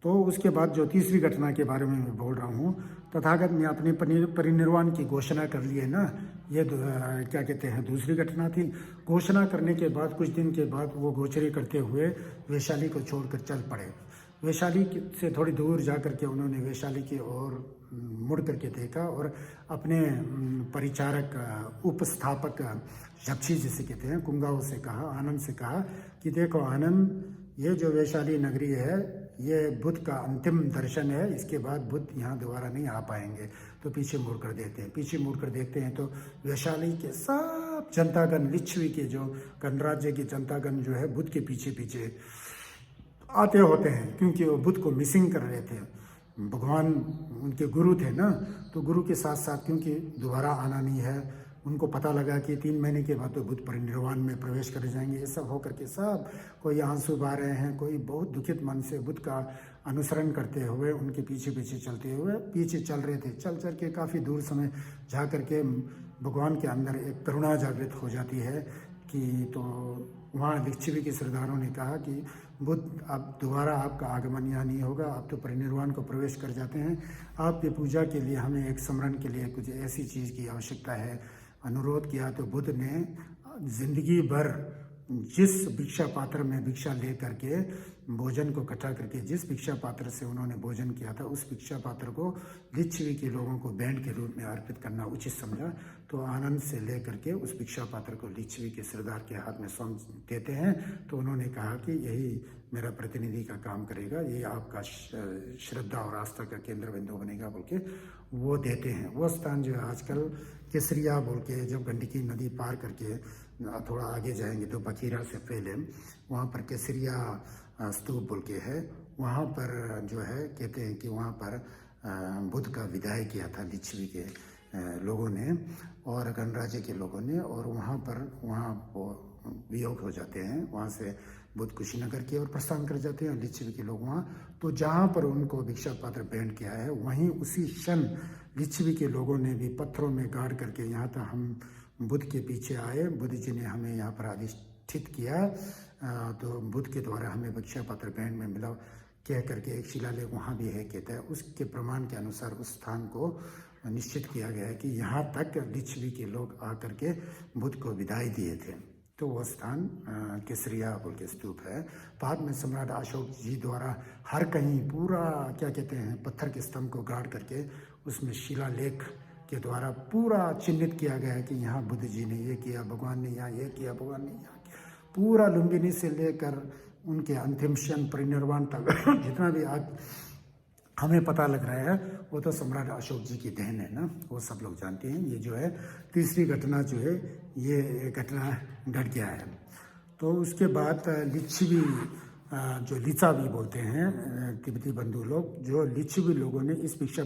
तो उसके बाद जो तीसरी घटना के बारे में मैं बोल रहा हूँ, तथागत ने अपने परिनिर्वाण की घोषणा कर ली है ना। ये क्या कहते हैं, दूसरी घटना थी। घोषणा करने के बाद कुछ दिन के बाद वो गोचरी करते हुए वैशाली को छोड़कर चल पड़े। वैशाली से थोड़ी दूर जा कर के उन्होंने वैशाली की ओर मुड़ करके देखा और अपने परिचारक, उपस्थापक, जक्षी जिसे कहते हैं, कुंगाओं से कहा, आनंद से कहा कि देखो आनंद, ये जो वैशाली नगरी है ये बुद्ध का अंतिम दर्शन है, इसके बाद बुद्ध यहाँ दोबारा नहीं आ पाएंगे। तो पीछे मुड़कर देखते हैं, पीछे मुड़कर देखते हैं तो वैशाली के सब जनतागण, लिच्छवी के जो गणराज्य के जनतागण जो है बुद्ध के पीछे पीछे आते होते हैं, क्योंकि वो बुद्ध को मिसिंग कर रहे थे। भगवान उनके गुरु थे ना, तो गुरु के साथ साथ क्योंकि दोबारा आना नहीं है, उनको पता लगा कि 3 महीने के बाद तो बुद्ध परिनिर्वाण में प्रवेश कर जाएंगे। ये सब होकर के सब कोई आंसू बहा रहे हैं, कोई बहुत दुखित मन से बुद्ध का अनुसरण करते हुए उनके पीछे पीछे चलते हुए पीछे चल रहे थे। चल चल के काफ़ी दूर समय जा कर के भगवान के अंदर एक करुणा जागृत हो जाती है कि तो वहाँ लिच्छवी के सरदारों ने कहा कि बुद्ध अब दोबारा आपका आगमन यहाँ नहीं होगा, आप तो परिनिर्वाण को प्रवेश कर जाते हैं। आपकी पूजा के लिए हमें एक स्मरण के लिए कुछ ऐसी चीज़ की आवश्यकता है। अनुरोध किया तो बुद्ध ने जिंदगी भर जिस भिक्षा पात्र में भिक्षा ले करके भोजन को इकट्ठा करके जिस भिक्षा पात्र से उन्होंने भोजन किया था उस भिक्षा पात्र को लिच्छवी के लोगों को बैंड के रूप में अर्पित करना उचित समझा। तो आनंद से ले करके उस भिक्षा पात्र को लिच्छवी के सरदार के हाथ में सौंप देते हैं। तो उन्होंने कहा कि यही मेरा प्रतिनिधि का काम करेगा, ये आपका श्रद्धा और आस्था का केंद्र बिंदु बनेगा बोल के वो देते हैं। वो स्थान जो है आजकल केसरिया बोल के, जब गंडकी नदी पार करके थोड़ा आगे जाएंगे तो बखीरा से पहले वहाँ पर केसरिया स्तूप बोल के है। वहाँ पर जो है कहते हैं कि वहाँ पर बुद्ध का विदाई किया था लिच्छवी के लोगों ने और गणराज्य के लोगों ने, और वहाँ वो वियोग हो जाते हैं। वहाँ से बुद्ध कुशीनगर की ओर प्रस्थान कर जाते हैं लिच्छवी के लोग वहाँ। तो जहाँ पर उनको भिक्षा पात्र भेंट किया है वहीं उसी क्षण लिच्छवी के लोगों ने भी पत्थरों में गाड़ करके यहाँ तक हम बुद्ध के पीछे आए, बुद्ध जी ने हमें यहाँ पर अधिष्ठित किया, तो बुद्ध के द्वारा हमें भिक्षा पात्र भेंट में मिला कह करके एक शिलालेख वहाँ भी है कहता है। उसके प्रमाण के अनुसार उस स्थान को निश्चित किया गया है कि यहाँ तक लिच्छवी के लोग आकर के बुद्ध को विदाई दिए थे। तो वह स्थान केसरिया बोल के स्तूप है। बाद में सम्राट अशोक जी द्वारा हर कहीं पूरा क्या कहते हैं पत्थर के स्तंभ को गाड़ करके उसमें शिलालेख के द्वारा पूरा चिन्हित किया गया है कि यहाँ बुद्ध जी ने ये किया, भगवान ने यहाँ ये किया, भगवान ने यहाँ किया। पूरा लुम्बिनी से लेकर उनके अंतिम क्षण परिनिर्वाण तक जितना भी आज हमें पता लग रहा है वो तो सम्राट अशोक जी की देन है ना, वो सब लोग जानते हैं। ये जो है तीसरी घटना जो है ये घटना घट गया है। तो उसके बाद लिच्छवी जो लिचा भी बोलते हैं तिब्बती बंधु लोग, जो लिच्छवी लोगों ने इस भिक्षा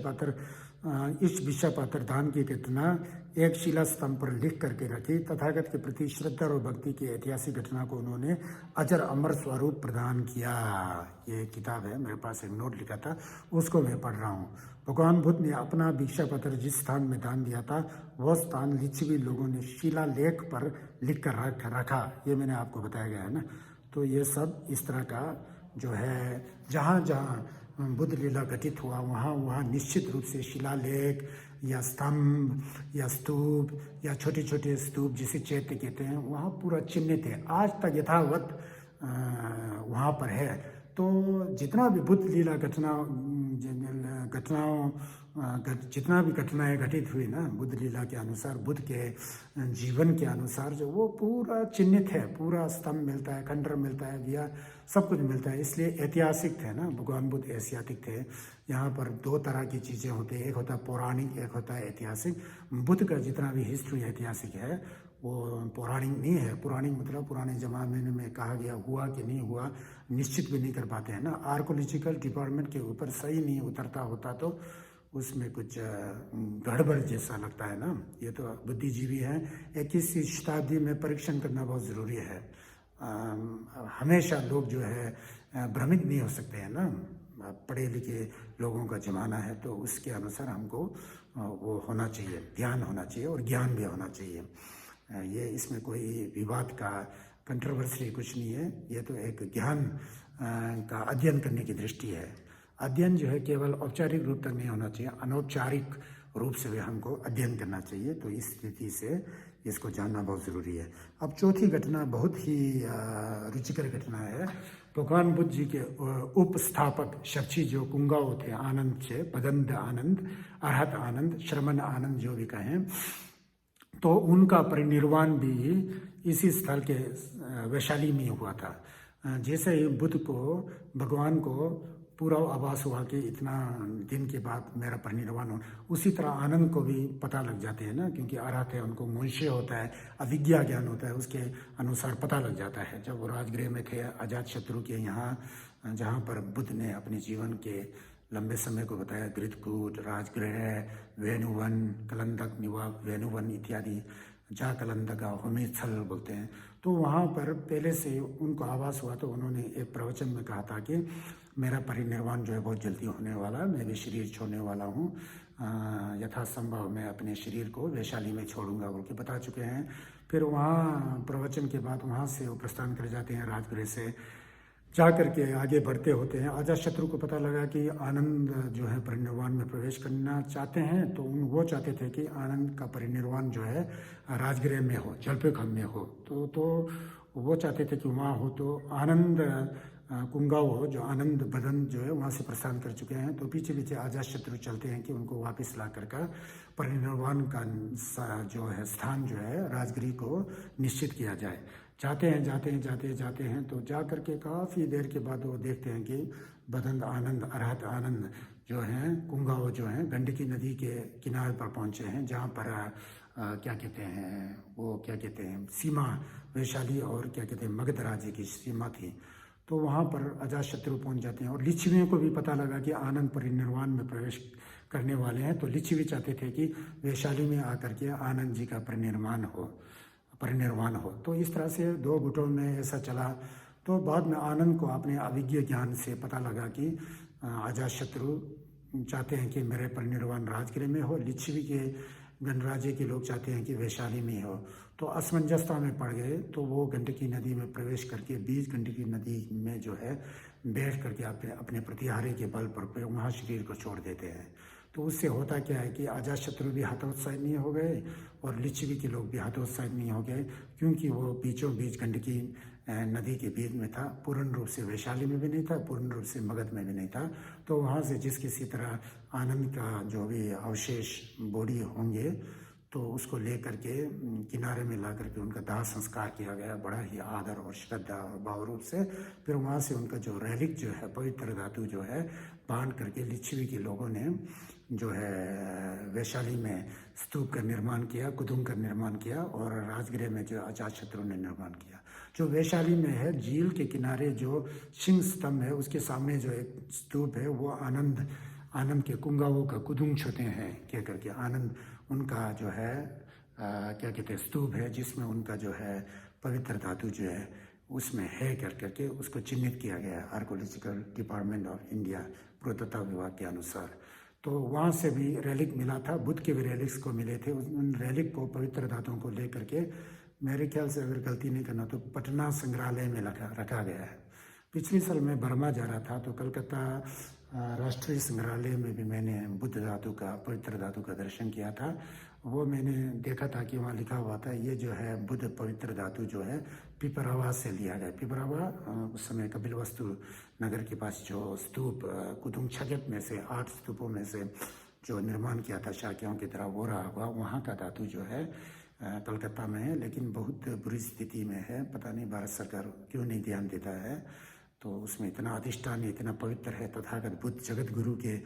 पात्र दान की घटना एक शिला स्तंभ पर लिख करके रखी। तथागत के प्रति श्रद्धा और भक्ति की ऐतिहासिक घटना को उन्होंने अजर अमर स्वरूप प्रदान किया। ये किताब है, मेरे पास एक नोट लिखा था उसको मैं पढ़ रहा हूँ। भगवान बुद्ध ने अपना भिक्षा पत्र जिस स्थान में दान दिया था वह स्थान लिच्छवी लोगों ने शिलालेख पर लिख कर रखा। ये मैंने आपको बताया गया है ना। तो ये सब इस तरह का जो है जहाँ जहाँ बुद्ध लीला घटित हुआ वहाँ निश्चित रूप से शिलालेख या स्तंभ या स्तूप या छोटे छोटे स्तूप जिसे चैत्य कहते हैं वहाँ पूरा चिन्हित है, आज तक यथावत वहाँ पर है। तो जितना भी बुद्ध लीला जितना भी घटनाएं घटित हुई ना बुद्ध लीला के अनुसार, बुद्ध के जीवन के अनुसार, जो वो पूरा चिन्हित है, पूरा स्तंभ मिलता है, खंडर मिलता है, दिया सब कुछ मिलता है। इसलिए ऐतिहासिक थे ना, भगवान बुद्ध ऐतिहासिक थे। यहाँ पर दो तरह की चीज़ें होती है, एक होता है पौराणिक, एक होता है ऐतिहासिक। बुद्ध का जितना भी हिस्ट्री ऐतिहासिक है वो पौराणिक नहीं है। पौराणिक मतलब पुराने ज़माने में कहा गया हुआ कि नहीं हुआ निश्चित भी नहीं कर पाते हैं ना। आर्कोलॉजिकल डिपार्टमेंट के ऊपर सही नहीं उतरता होता तो उसमें कुछ गड़बड़ जैसा लगता है ना। ये तो बुद्धिजीवी हैं। 21वीं शताब्दी में परीक्षण करना बहुत ज़रूरी है। हमेशा लोग जो है भ्रमित नहीं हो सकते हैं ना। पढ़े लिखे लोगों का ज़माना है तो उसके अनुसार हमको वो होना चाहिए, ध्यान होना चाहिए और ज्ञान भी होना चाहिए। ये इसमें कोई विवाद का कंट्रोवर्सी कुछ नहीं है। ये तो एक ज्ञान का अध्ययन करने की दृष्टि है। अध्ययन जो है केवल औपचारिक रूप तक नहीं होना चाहिए, अनौपचारिक रूप से भी हमको अध्ययन करना चाहिए। तो इस स्थिति से इसको जानना बहुत ज़रूरी है। अब चौथी घटना बहुत ही रुचिकर घटना है। भगवान बुद्ध जी के उपस्थापक शक्षी जो कुंगाओ थे, आनंद से बदंत आनंद, अरहत आनंद, श्रमण आनंद जो भी कहें, तो उनका परिनिर्वाण भी इसी स्थल के वैशाली में हुआ था। जैसे ही बुद्ध को, भगवान को पूरा आभास हुआ कि इतना दिन के बाद मेरा परिनिर्वाण हो, उसी तरह आनंद को भी पता लग जाते हैं ना, क्योंकि अरहत है, उनको मोक्ष होता है, अविज्ञा ज्ञान होता है, उसके अनुसार पता लग जाता है। जब वो राजगृह में थे अजातशत्रु के यहाँ, जहाँ पर बुद्ध ने अपने जीवन के लंबे समय को बताया, घृतकूट, राजगृह, वेणुवन, कलंदक निवास, वेणुवन इत्यादि, जा कलंदका होमिथल बोलते हैं। तो वहाँ पर पहले से उनको आभास हुआ तो उन्होंने एक प्रवचन में कहा था कि मेरा परिनिर्वाण जो है बहुत जल्दी होने वाला है, मैं भी शरीर छोड़ने वाला हूँ, यथासंभव मैं अपने शरीर को वैशाली में छोड़ूंगा बोल के बता चुके हैं। फिर वहाँ प्रवचन के बाद वहाँ से वो प्रस्थान कर जाते हैं, राजगृह से जा करके आगे बढ़ते होते हैं। अजातशत्रु को पता लगा कि आनंद जो है परिनिर्वाण में प्रवेश करना चाहते हैं, तो वो चाहते थे कि आनंद का परिनिर्वाण जो है राजगृह में हो, जलपेखम में हो। तो वो चाहते थे कि वहाँ हो। तो आनंद कुंगाओ जो आनंद बदन जो है वहाँ से प्रस्थान कर चुके हैं, तो पीछे पीछे अजातशत्रु चलते हैं कि उनको वापस ला कर का परिनिर्वाण का जो है स्थान जो है राजगिरी को निश्चित किया जाए। जाते हैं तो जा कर के काफ़ी देर के बाद वो देखते हैं कि बदन आनंद अरहत आनंद जो हैं कुंगाओ जो हैं गंडकी नदी के किनारे पर पहुँचे हैं, जहाँ पर क्या कहते हैं सीमा वैशाली और क्या कहते हैं मगध राज्य की सीमा थी। तो वहाँ पर अजातशत्रु पहुँच जाते हैं और लिच्छवियों को भी पता लगा कि आनंद परिनिर्वाण में प्रवेश करने वाले हैं, तो लिच्छवी चाहते थे कि वैशाली में आकर के आनंद जी का परिनिर्वाण हो। तो इस तरह से दो गुटों में ऐसा चला। तो बाद में आनंद को अपने अभिज्ञ ज्ञान से पता लगा कि अजातशत्रु चाहते हैं कि मेरे परिनिर्वाण राजगिरी में हो, लिच्छवी के गणराज्य के लोग चाहते हैं कि वैशाली में हो। तो असमंजसता में पड़ गए, तो वो गंडकी नदी में प्रवेश करके बीच गंडकी नदी में जो है बैठ करके अपने प्रतिहारे के बल पर वहाँ शरीर को छोड़ देते हैं। तो उससे होता क्या है कि अजातशत्रु भी हतोत्साहित नहीं हो गए और लिच्छवी के लोग भी हतोत्साहित नहीं हो गए, क्योंकि वो बीचों बीच गंडकी नदी के बीच में था, पूर्ण रूप से वैशाली में भी नहीं था, पूर्ण रूप से मगध में भी नहीं था। तो वहाँ से जिस किसी तरह आनंद का जो भी अवशेष बॉडी होंगे तो उसको ले करके किनारे में ला करके उनका दाह संस्कार किया गया बड़ा ही आदर और श्रद्धा और भाव रूप से। फिर वहाँ से उनका जो रेलिक जो है पवित्र धातु जो है बांध करके लिच्छवी के लोगों ने जो है वैशाली में स्तूप का निर्माण किया, कुदुम का निर्माण किया और राजगिरी में जो अजातशत्रु ने निर्माण किया। जो वैशाली में है झील के किनारे जो सिंह स्तंभ है उसके सामने जो एक स्तूप है वो आनंद के कुंगाओं का कुदुम छूते हैं क्या करके आनंद उनका जो है क्या कहते हैं स्तूप है, जिसमें उनका जो है पवित्र धातु जो है उसमें है करके उसको चिन्हित किया गया है आर्कोलॉजिकल डिपार्टमेंट ऑफ इंडिया पुरातत्व विभाग के अनुसार। तो वहाँ से भी रेलिक मिला था, बुद्ध के भी रेलिक्स को मिले थे। उन रेलिक को पवित्र धातुओं को लेकर के मेरे ख्याल से अगर गलती नहीं करना तो पटना संग्रहालय में रखा गया है। पिछले साल मैं बर्मा जा रहा था तो कलकत्ता राष्ट्रीय संग्रहालय में भी मैंने बुद्ध धातु का पवित्र धातु का दर्शन किया था। वो मैंने देखा था कि वहाँ लिखा हुआ था ये जो है बुद्ध पवित्र धातु जो है पिपरावा से लिया गया। पिपरावा उस समय कपिलवस्तु नगर के पास जो स्तूप कुतुब छजक में से 8 स्तूपों में से जो निर्माण किया था शाक्यों की तरह वो रहा हुआ, वहाँ का धातु जो है कलकत्ता में है, लेकिन बहुत बुरी स्थिति में है। पता नहीं भारत सरकार क्यों नहीं ध्यान देता है। तो उसमें इतना अधिष्ठान इतना पवित्र है, तथागत बुद्ध जगत गुरु के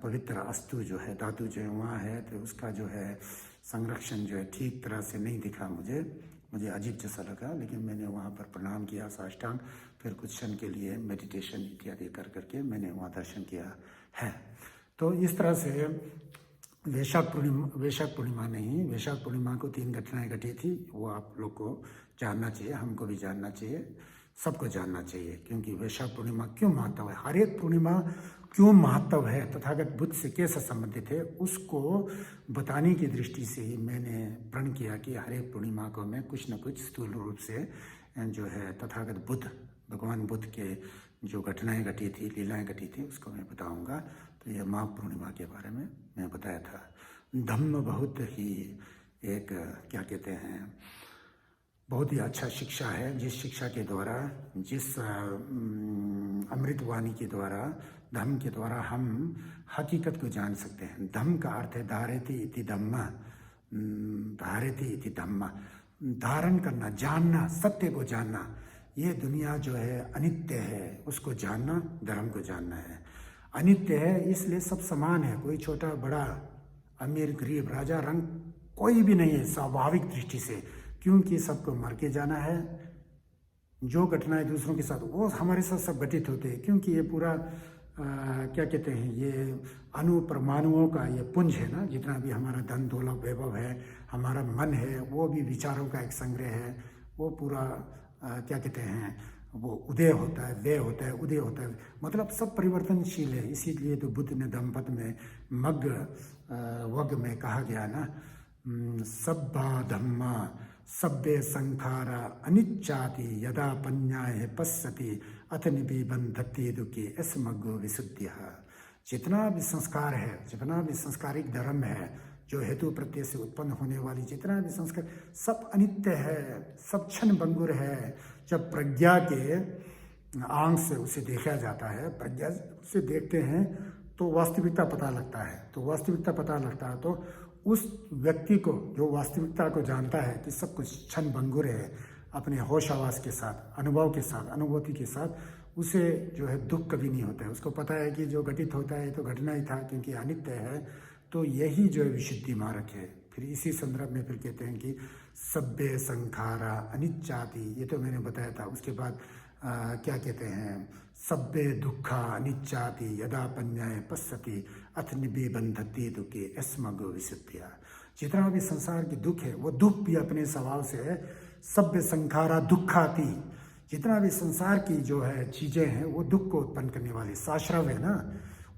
पवित्र अस्तु जो है धातु जो है वहाँ है, तो उसका जो है संरक्षण जो है ठीक तरह से नहीं दिखा। मुझे अजीब जैसा लगा, लेकिन मैंने वहाँ पर प्रणाम किया साष्टांग, फिर कुछ क्षण के लिए मेडिटेशन इत्यादि कर करके मैंने वहाँ दर्शन किया है। तो इस तरह से वैशाख पूर्णिमा को 3 घटनाएं घटी थी। वो आप लोग को जानना चाहिए, हमको भी जानना चाहिए, सबको जानना चाहिए, क्योंकि वैशाख पूर्णिमा क्यों महत्व है, हर एक पूर्णिमा क्यों महत्व है, तथागत बुद्ध से कैसे संबंधित है, उसको बताने की दृष्टि से ही मैंने प्रण किया कि हर एक पूर्णिमा को मैं कुछ न कुछ स्थूल रूप से जो है तथागत बुद्ध भगवान बुद्ध के जो घटनाएं घटी थी, लीलाएं घटी थी, उसको मैं बताऊंगा। तो ये माघ पूर्णिमा के बारे में मैं बताया था। धम्म बहुत ही एक क्या कहते हैं बहुत ही अच्छा शिक्षा है, जिस शिक्षा के द्वारा जिस अमृतवाणी के द्वारा धम्म के द्वारा हम हकीकत को जान सकते हैं। धम्म का अर्थ है धारेति इति धम्म, धारेति इति धम्म, धारण करना, जानना, सत्य को जानना। ये दुनिया जो है अनित्य है, उसको जानना धर्म को जानना है। अनित्य है इसलिए सब समान है, कोई छोटा बड़ा अमीर गरीब राजा रंग कोई भी नहीं है स्वाभाविक दृष्टि से, क्योंकि सबको मर के जाना है। जो घटनाएं दूसरों के साथ वो हमारे साथ सब घटित होते हैं, क्योंकि ये पूरा क्या कहते हैं ये अणु परमाणुओं का ये पुंज है ना। जितना भी हमारा धन दौलत वैभव है, हमारा मन है, वो भी विचारों का एक संग्रह है। वो पूरा क्या कहते हैं वो उदय होता है, व्यय होता है, उदय होता है, मतलब सब परिवर्तनशील है। इसीलिए तो बुद्ध ने धम्मपद में वग में कहा गया ना, सब्बा धम्मा सब्बे संखारा अनिच्चाति यदा पन्याय पश्यति अथ निबंधत्ते दुखे अस्मग्गो विशुद्धिः। जितना भी संस्कार है, जितना भी संस्कारिक धर्म है, जो हेतु प्रत्यय से उत्पन्न होने वाली जितना भी संस्कार, सब अनित्य है, सब क्षण भंगुर है। जब प्रज्ञा के आंख से उसे देखा जाता है, प्रज्ञा से देखते हैं तो वास्तविकता पता लगता है। तो वास्तविकता पता लगता है तो उस व्यक्ति को जो वास्तविकता को जानता है कि सब कुछ क्षण भंगुर है, अपने होश आवास के साथ, अनुभव के साथ, अनुभूति के साथ, उसे जो है दुख कभी नहीं होता है। उसको पता है कि जो घटित होता है तो घटना ही था, क्योंकि अनित्य है। तो यही जो है विशुद्धि मार्ग है। फिर इसी संदर्भ में फिर कहते हैं कि सभ्य संखारा अनिच्चाति, ये तो मैंने बताया था। उसके बाद क्या कहते हैं, सभ्य दुखा अनिच्चाति यदा पन्याय पश्यति अथ निबंधति दुखे अस्मगो विशुद्धिया। जितना भी संसार की दुख है वो दुख भी अपने स्वभाव से है सभ्य संखारा दुखाती। जितना भी संसार की जो है चीज़ें हैं वो दुख को उत्पन्न करने वाली साश्रव है ना,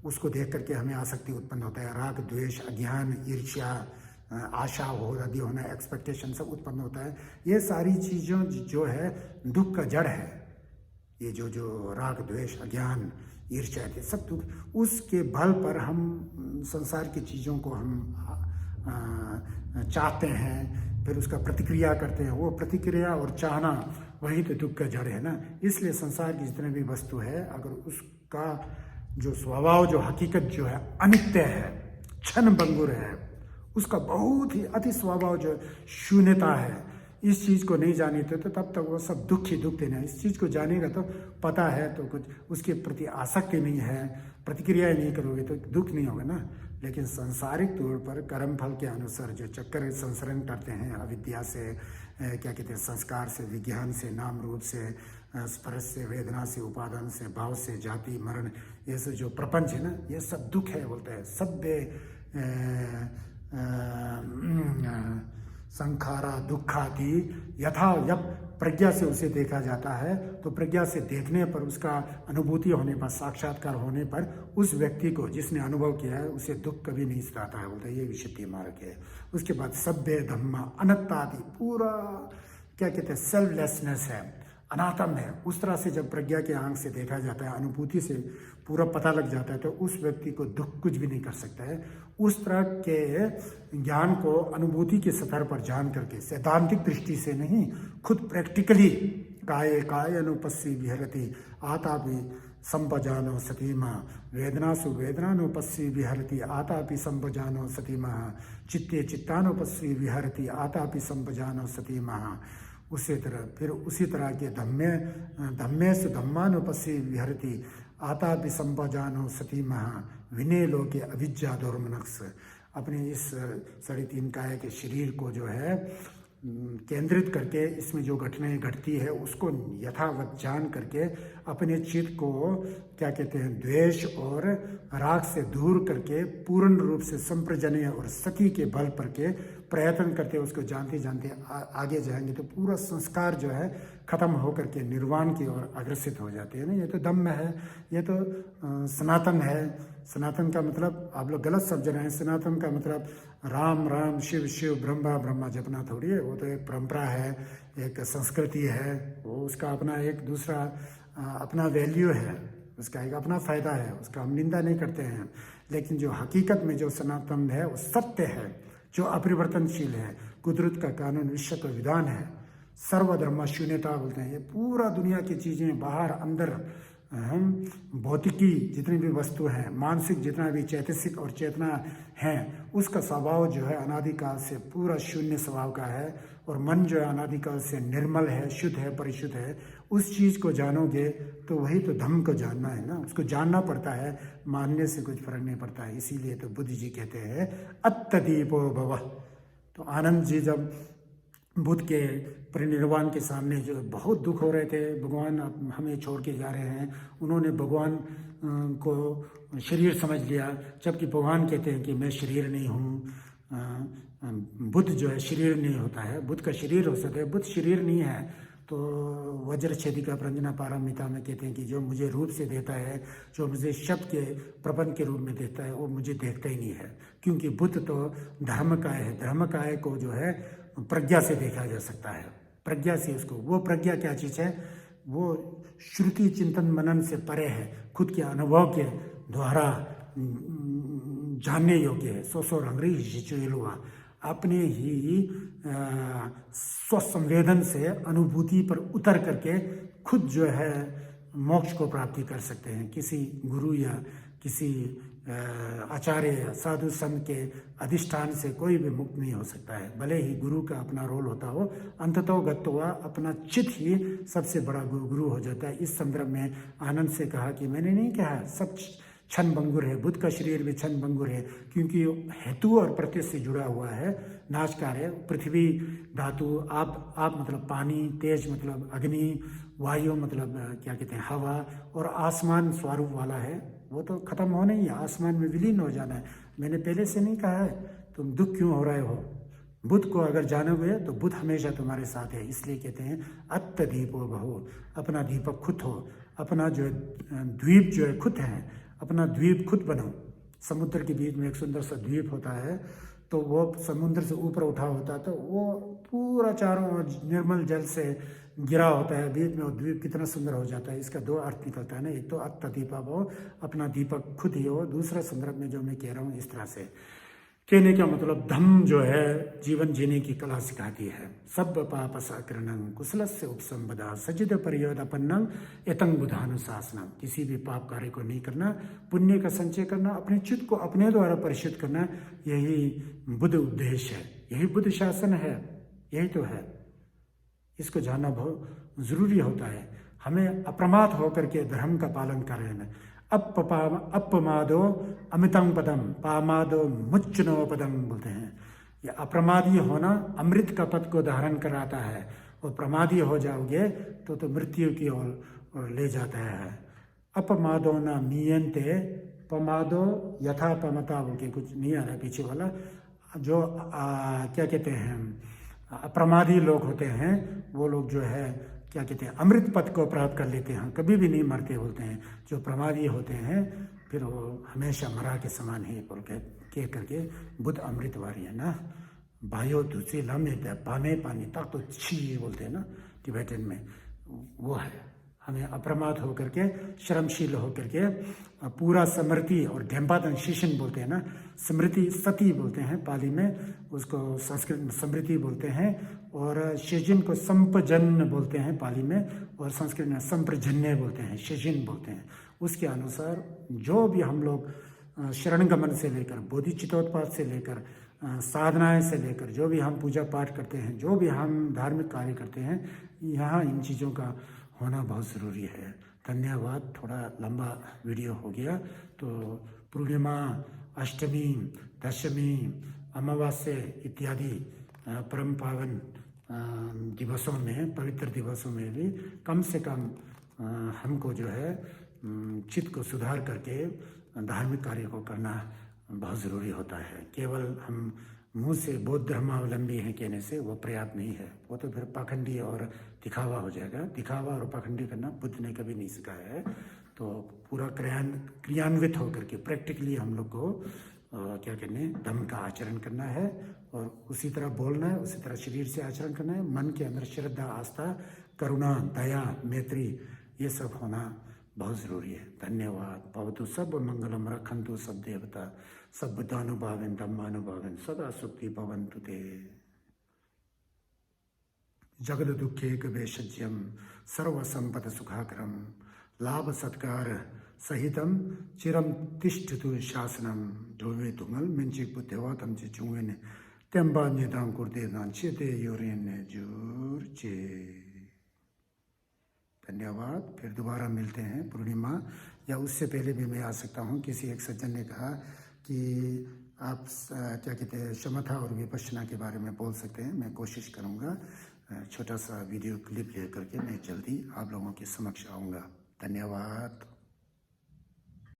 उसको देख करके हमें आसक्ति उत्पन्न होता है। राग, द्वेष, अज्ञान, ईर्ष्या, आशा हो आदि होना, एक्सपेक्टेशन सब उत्पन्न होता है। ये सारी चीज़ों जो है दुख का जड़ है। ये जो राग, द्वेष, अज्ञान, ईर्ष्या थे सब दुख, उसके बल पर हम संसार की चीज़ों को हम चाहते हैं, फिर उसका प्रतिक्रिया करते हैं। वो प्रतिक्रिया और चाहना वही तो दुख का जड़ है ना। इसलिए संसार की जितने भी वस्तु है, अगर उसका जो स्वभाव, जो हकीकत जो है अनित्य है, क्षण भंगुर है, उसका बहुत ही अति स्वभाव जो शून्यता है, इस चीज़ को नहीं जाने तो तब तक वो सब दुख ही दुख देना। इस चीज़ को जानेगा तो पता है तो कुछ उसके प्रति आसक्ति नहीं है, प्रतिक्रिया नहीं करोगे तो दुख नहीं होगा ना। लेकिन सांसारिक तौर पर कर्म फल के अनुसार जो चक्कर संसरण करते हैं, अविद्या से, क्या कहते हैं, संस्कार से, विज्ञान से, नाम रूप से, स्पर्श से, वेदना से, उपादान से, भाव से, जाति, मरण, ये सब जो प्रपंच है ना, ये सब दुख है बोलते हैं। सभ्य संखारा दुखादि यथा जब प्रज्ञा से उसे देखा जाता है तो प्रज्ञा से देखने पर, उसका अनुभूति होने पर, साक्षात्कार होने पर उस व्यक्ति को जिसने अनुभव किया है उसे दुख कभी नहीं सताता है बोलते हैं। ये विशुद्धि मार्ग है। उसके बाद सभ्य धम्मा अनत्तादि, पूरा क्या कहते हैं सेल्फलेसनेस है, अनात्म है। उस तरह से जब प्रज्ञा के आंख से देखा जाता है, अनुभूति से पूरा पता लग जाता है तो उस व्यक्ति को दुख कुछ भी नहीं कर सकता है। उस तरह के ज्ञान को अनुभूति के स्तर पर जान करके, सैद्धांतिक दृष्टि से नहीं, खुद प्रैक्टिकली काय काय अनुपस्सी विहरति आतापि संपजानो सतीमा, वेदनासु वेदनानुपस्सी विहरति आतापि संपजानो सतीमा, चित्ते चित्तानुपस्सी विहरति आतापि संपजानो सतीमा। उसी तरह फिर उसी तरह के धम्मे से धम्मानुपस्सी विहरति आतापि संपजानो सतीमा, विनय लोके अविद्या दुर्मनक्ष। अपने इस 3.5 काया के शरीर को जो है केंद्रित करके इसमें जो घटनाएं घटती है उसको यथावत जान करके अपने चित्त को क्या कहते हैं द्वेष और राग से दूर करके पूर्ण रूप से संप्रजनय और सती के बल पर के प्रयत्न करते उसको जानते जानते आगे जाएंगे तो पूरा संस्कार जो है खत्म होकर के निर्वाण की ओर अग्रसित हो जाते हैं ना। ये तो दम्म है, ये तो सनातन है। सनातन का मतलब आप लोग गलत समझ रहे हैं। सनातन का मतलब राम राम, शिव शिव, ब्रह्मा ब्रह्मा जपना थोड़ी है। वो तो एक परंपरा है, एक संस्कृति है, वो उसका अपना एक दूसरा अपना वैल्यू है, उसका एक अपना फायदा है, उसका हम निंदा नहीं करते हैं। लेकिन जो हकीकत में जो सनातन है वो सत्य है, जो अपरिवर्तनशील है, कुदरत का कानून, विश्व का विधान है, सर्वधर्म शून्यता बोलते हैं। ये पूरा दुनिया की चीज़ें बाहर अंदर, हम भौतिकी जितनी भी वस्तु हैं, मानसिक जितना भी चैतसिक और चेतना है, उसका स्वभाव जो है अनादिकाल से पूरा शून्य स्वभाव का है। और मन जो है अनादिकाल से निर्मल है, शुद्ध है, परिशुद्ध है। उस चीज़ को जानोगे तो वही तो धम्म को जानना है ना, उसको जानना पड़ता है, मानने से कुछ फर्क नहीं पड़ता है। इसीलिए तो बुद्ध जी कहते हैं अत्तदीपो भव। तो आनंद जी जब बुद्ध के परिनिर्वाण के सामने जो बहुत दुख हो रहे थे, भगवान अब हमें छोड़ के जा रहे हैं, उन्होंने भगवान को शरीर समझ लिया, जबकि भगवान कहते हैं कि मैं शरीर नहीं हूँ। बुद्ध जो है शरीर नहीं होता है, बुद्ध का शरीर हो सकता है, बुद्ध शरीर नहीं है। तो वज्र छेदिका प्रंजना पारमिता में कहते हैं कि जो मुझे रूप से देता है, जो मुझे शब्द के प्रबंध के रूप में देता है, वो मुझे देखता ही नहीं है। क्योंकि बुद्ध तो धर्मकाय है, धर्मकाय को जो है प्रज्ञा से देखा जा सकता है, प्रज्ञा से उसको, वो प्रज्ञा क्या चीज़ है, वो श्रुति चिंतन मनन से परे है, खुद के अनुभव के द्वारा जानने योग्य है। सो रंगरी हिचुआ, अपने ही स्वसंवेदन से अनुभूति पर उतर करके खुद जो है मोक्ष को प्राप्ति कर सकते हैं। किसी गुरु या किसी आचार्य या साधु संत के अधिष्ठान से कोई भी मुक्त नहीं हो सकता है, भले ही गुरु का अपना रोल होता हो। अंततो गत्वा अपना चित ही सबसे बड़ा गुरु हो जाता है। इस संदर्भ में आनंद से कहा कि मैंने नहीं कहा सब क्षण भंगुर है, बुद्ध का शरीर भी क्षण भंगुर है, क्योंकि हेतु और प्रत्यय से जुड़ा हुआ है, नाशकार है। पृथ्वी धातु, आप मतलब पानी, तेज मतलब अग्नि, वायु मतलब क्या कहते हैं हवा, और आसमान स्वरूप वाला है, वो तो खत्म होना ही है, आसमान में विलीन हो जाना है। मैंने पहले से नहीं कहा है तुम दुख क्यों हो रहे हो, बुद्ध को अगर जानोगे तो बुद्ध हमेशा तुम्हारे साथ है। इसलिए कहते हैं अत्त दीपो बहो, अपना दीपक खुद हो, अपना जो है द्वीप जो है खुद है, अपना द्वीप खुद बनाओ। समुद्र के बीच में एक सुंदर सा द्वीप होता है, तो वो समुद्र से ऊपर उठा होता है, तो वो पूरा चारों ओर निर्मल जल से गिरा होता है, बीच में वो द्वीप कितना सुंदर हो जाता है। इसका दो अर्थ निकलता है ना, एक तो अत्त दीपा भव, अपना दीपक खुद ही हो, दूसरा संदर्भ में जो मैं कह रहा हूँ इस तरह से कहने का मतलब धम्म जो है जीवन जीने की कला सिखाती है। सब पाप साकरणं कुशलस्य उपसंपदा सजिद परियोदापन्नं एतं बुधानुशासनम, किसी भी पाप कार्य को नहीं करना, पुण्य का संचय करना, अपने चित्त को अपने द्वारा परिशुद्ध करना, यही बुद्ध उद्देश्य है, यही बुद्ध शासन है, यही तो है। इसको जानना बहुत जरूरी होता है। हमें अप्रमाद होकर के धर्म का पालन कर रहे हैं। अपमादो अमितं पदम पामादो मुच्चनो पदम बोलते हैं। ये अप्रमादी होना अमृत का पद को धारण कराता है, और प्रमादी हो जाओगे तो मृत्यु की ओर ले जाता है। अपमादो न मीयन्ते पमादो यथा पमता बोल के कुछ नहीं आ रहा पीछे वाला, जो क्या कहते हैं अप्रमादी लोग होते हैं, वो लोग जो है क्या कहते हैं अमृत पद को प्राप्त कर लेते हैं, कभी भी नहीं मरते बोलते हैं। जो प्रमादी होते हैं फिर वो हमेशा मरा के समान ही बोल के कह करके बुद्ध अमृतवारी है ना। बायो दूसरे लम्हे पाने पानी तक तो छी बोलते हैं ना टिबेटन में, वो है। हमें अप्रमाद होकर के श्रमशील होकर के पूरा स्मृति, और ढेम्पादन शीशन बोलते हैं ना, स्मृति सती बोलते हैं पाली में, उसको संस्कृत में स्मृति बोलते हैं, और शेजिन को संपजन बोलते हैं पाली में, और संस्कृत में संप्रजन्य बोलते हैं, शेजिन बोलते हैं। उसके अनुसार जो भी हम लोग शरणगमन से लेकर बोधिचितोत्पाद से लेकर साधनाएं से लेकर जो भी हम पूजा पाठ करते हैं, जो भी हम धार्मिक कार्य करते हैं, यहाँ इन चीज़ों का होना बहुत ज़रूरी है। धन्यवाद। थोड़ा लंबा वीडियो हो गया। तो पूर्णिमा, अष्टमी, दशमी, अमावस्या इत्यादि परम पावन दिवसों में, पवित्र दिवसों में भी कम से कम हमको जो है चित्त को सुधार करके धार्मिक कार्य को करना बहुत ज़रूरी होता है। केवल हम मुंह से बौद्ध धर्मावलंबी हैं कहने से वो पर्याप्त नहीं है, वो तो फिर पाखंडी और दिखावा हो जाएगा। दिखावा और पाखंडी करना बुद्ध ने कभी नहीं सिखाया है। तो पूरा क्रियान्वित होकर के प्रैक्टिकली हम लोग को क्या कहने धम्म का आचरण करना है, और उसी तरह बोलना है, उसी तरह शरीर से आचरण करना है। मन के अंदर श्रद्धा, आस्था, करुणा, दया, मैत्री, ये सब होना बहुत ज़रूरी है। धन्यवाद। भवतु सब मंगलम रखन्तु सब देवता सब बुद्धानुभावेन धम्मानुभावेन सदा सुखी भवन्तु ते। जगद दुखेक वैषज्यम सर्व संपद सुखाकरम लाभ सत्कार सहितम चिरम तिष्ठतु शासनम ढोवे तुंगल मिंचिक पुतेवा तमचे चुंगेने तेंबा नेतां कुर्ते दान चेते योरेने जूर चे। धन्यवाद। फिर दोबारा मिलते हैं पूर्णिमा, या उससे पहले भी मैं आ सकता हूँ। किसी एक सज्जन ने कहा कि आप क्या कहते हैं शमथा और विपश्यना के बारे में बोल सकते हैं। मैं कोशिश करूँगा, छोटा सा वीडियो क्लिप ले करके मैं जल्दी आप लोगों के समक्ष आऊँगा। धन्यवाद।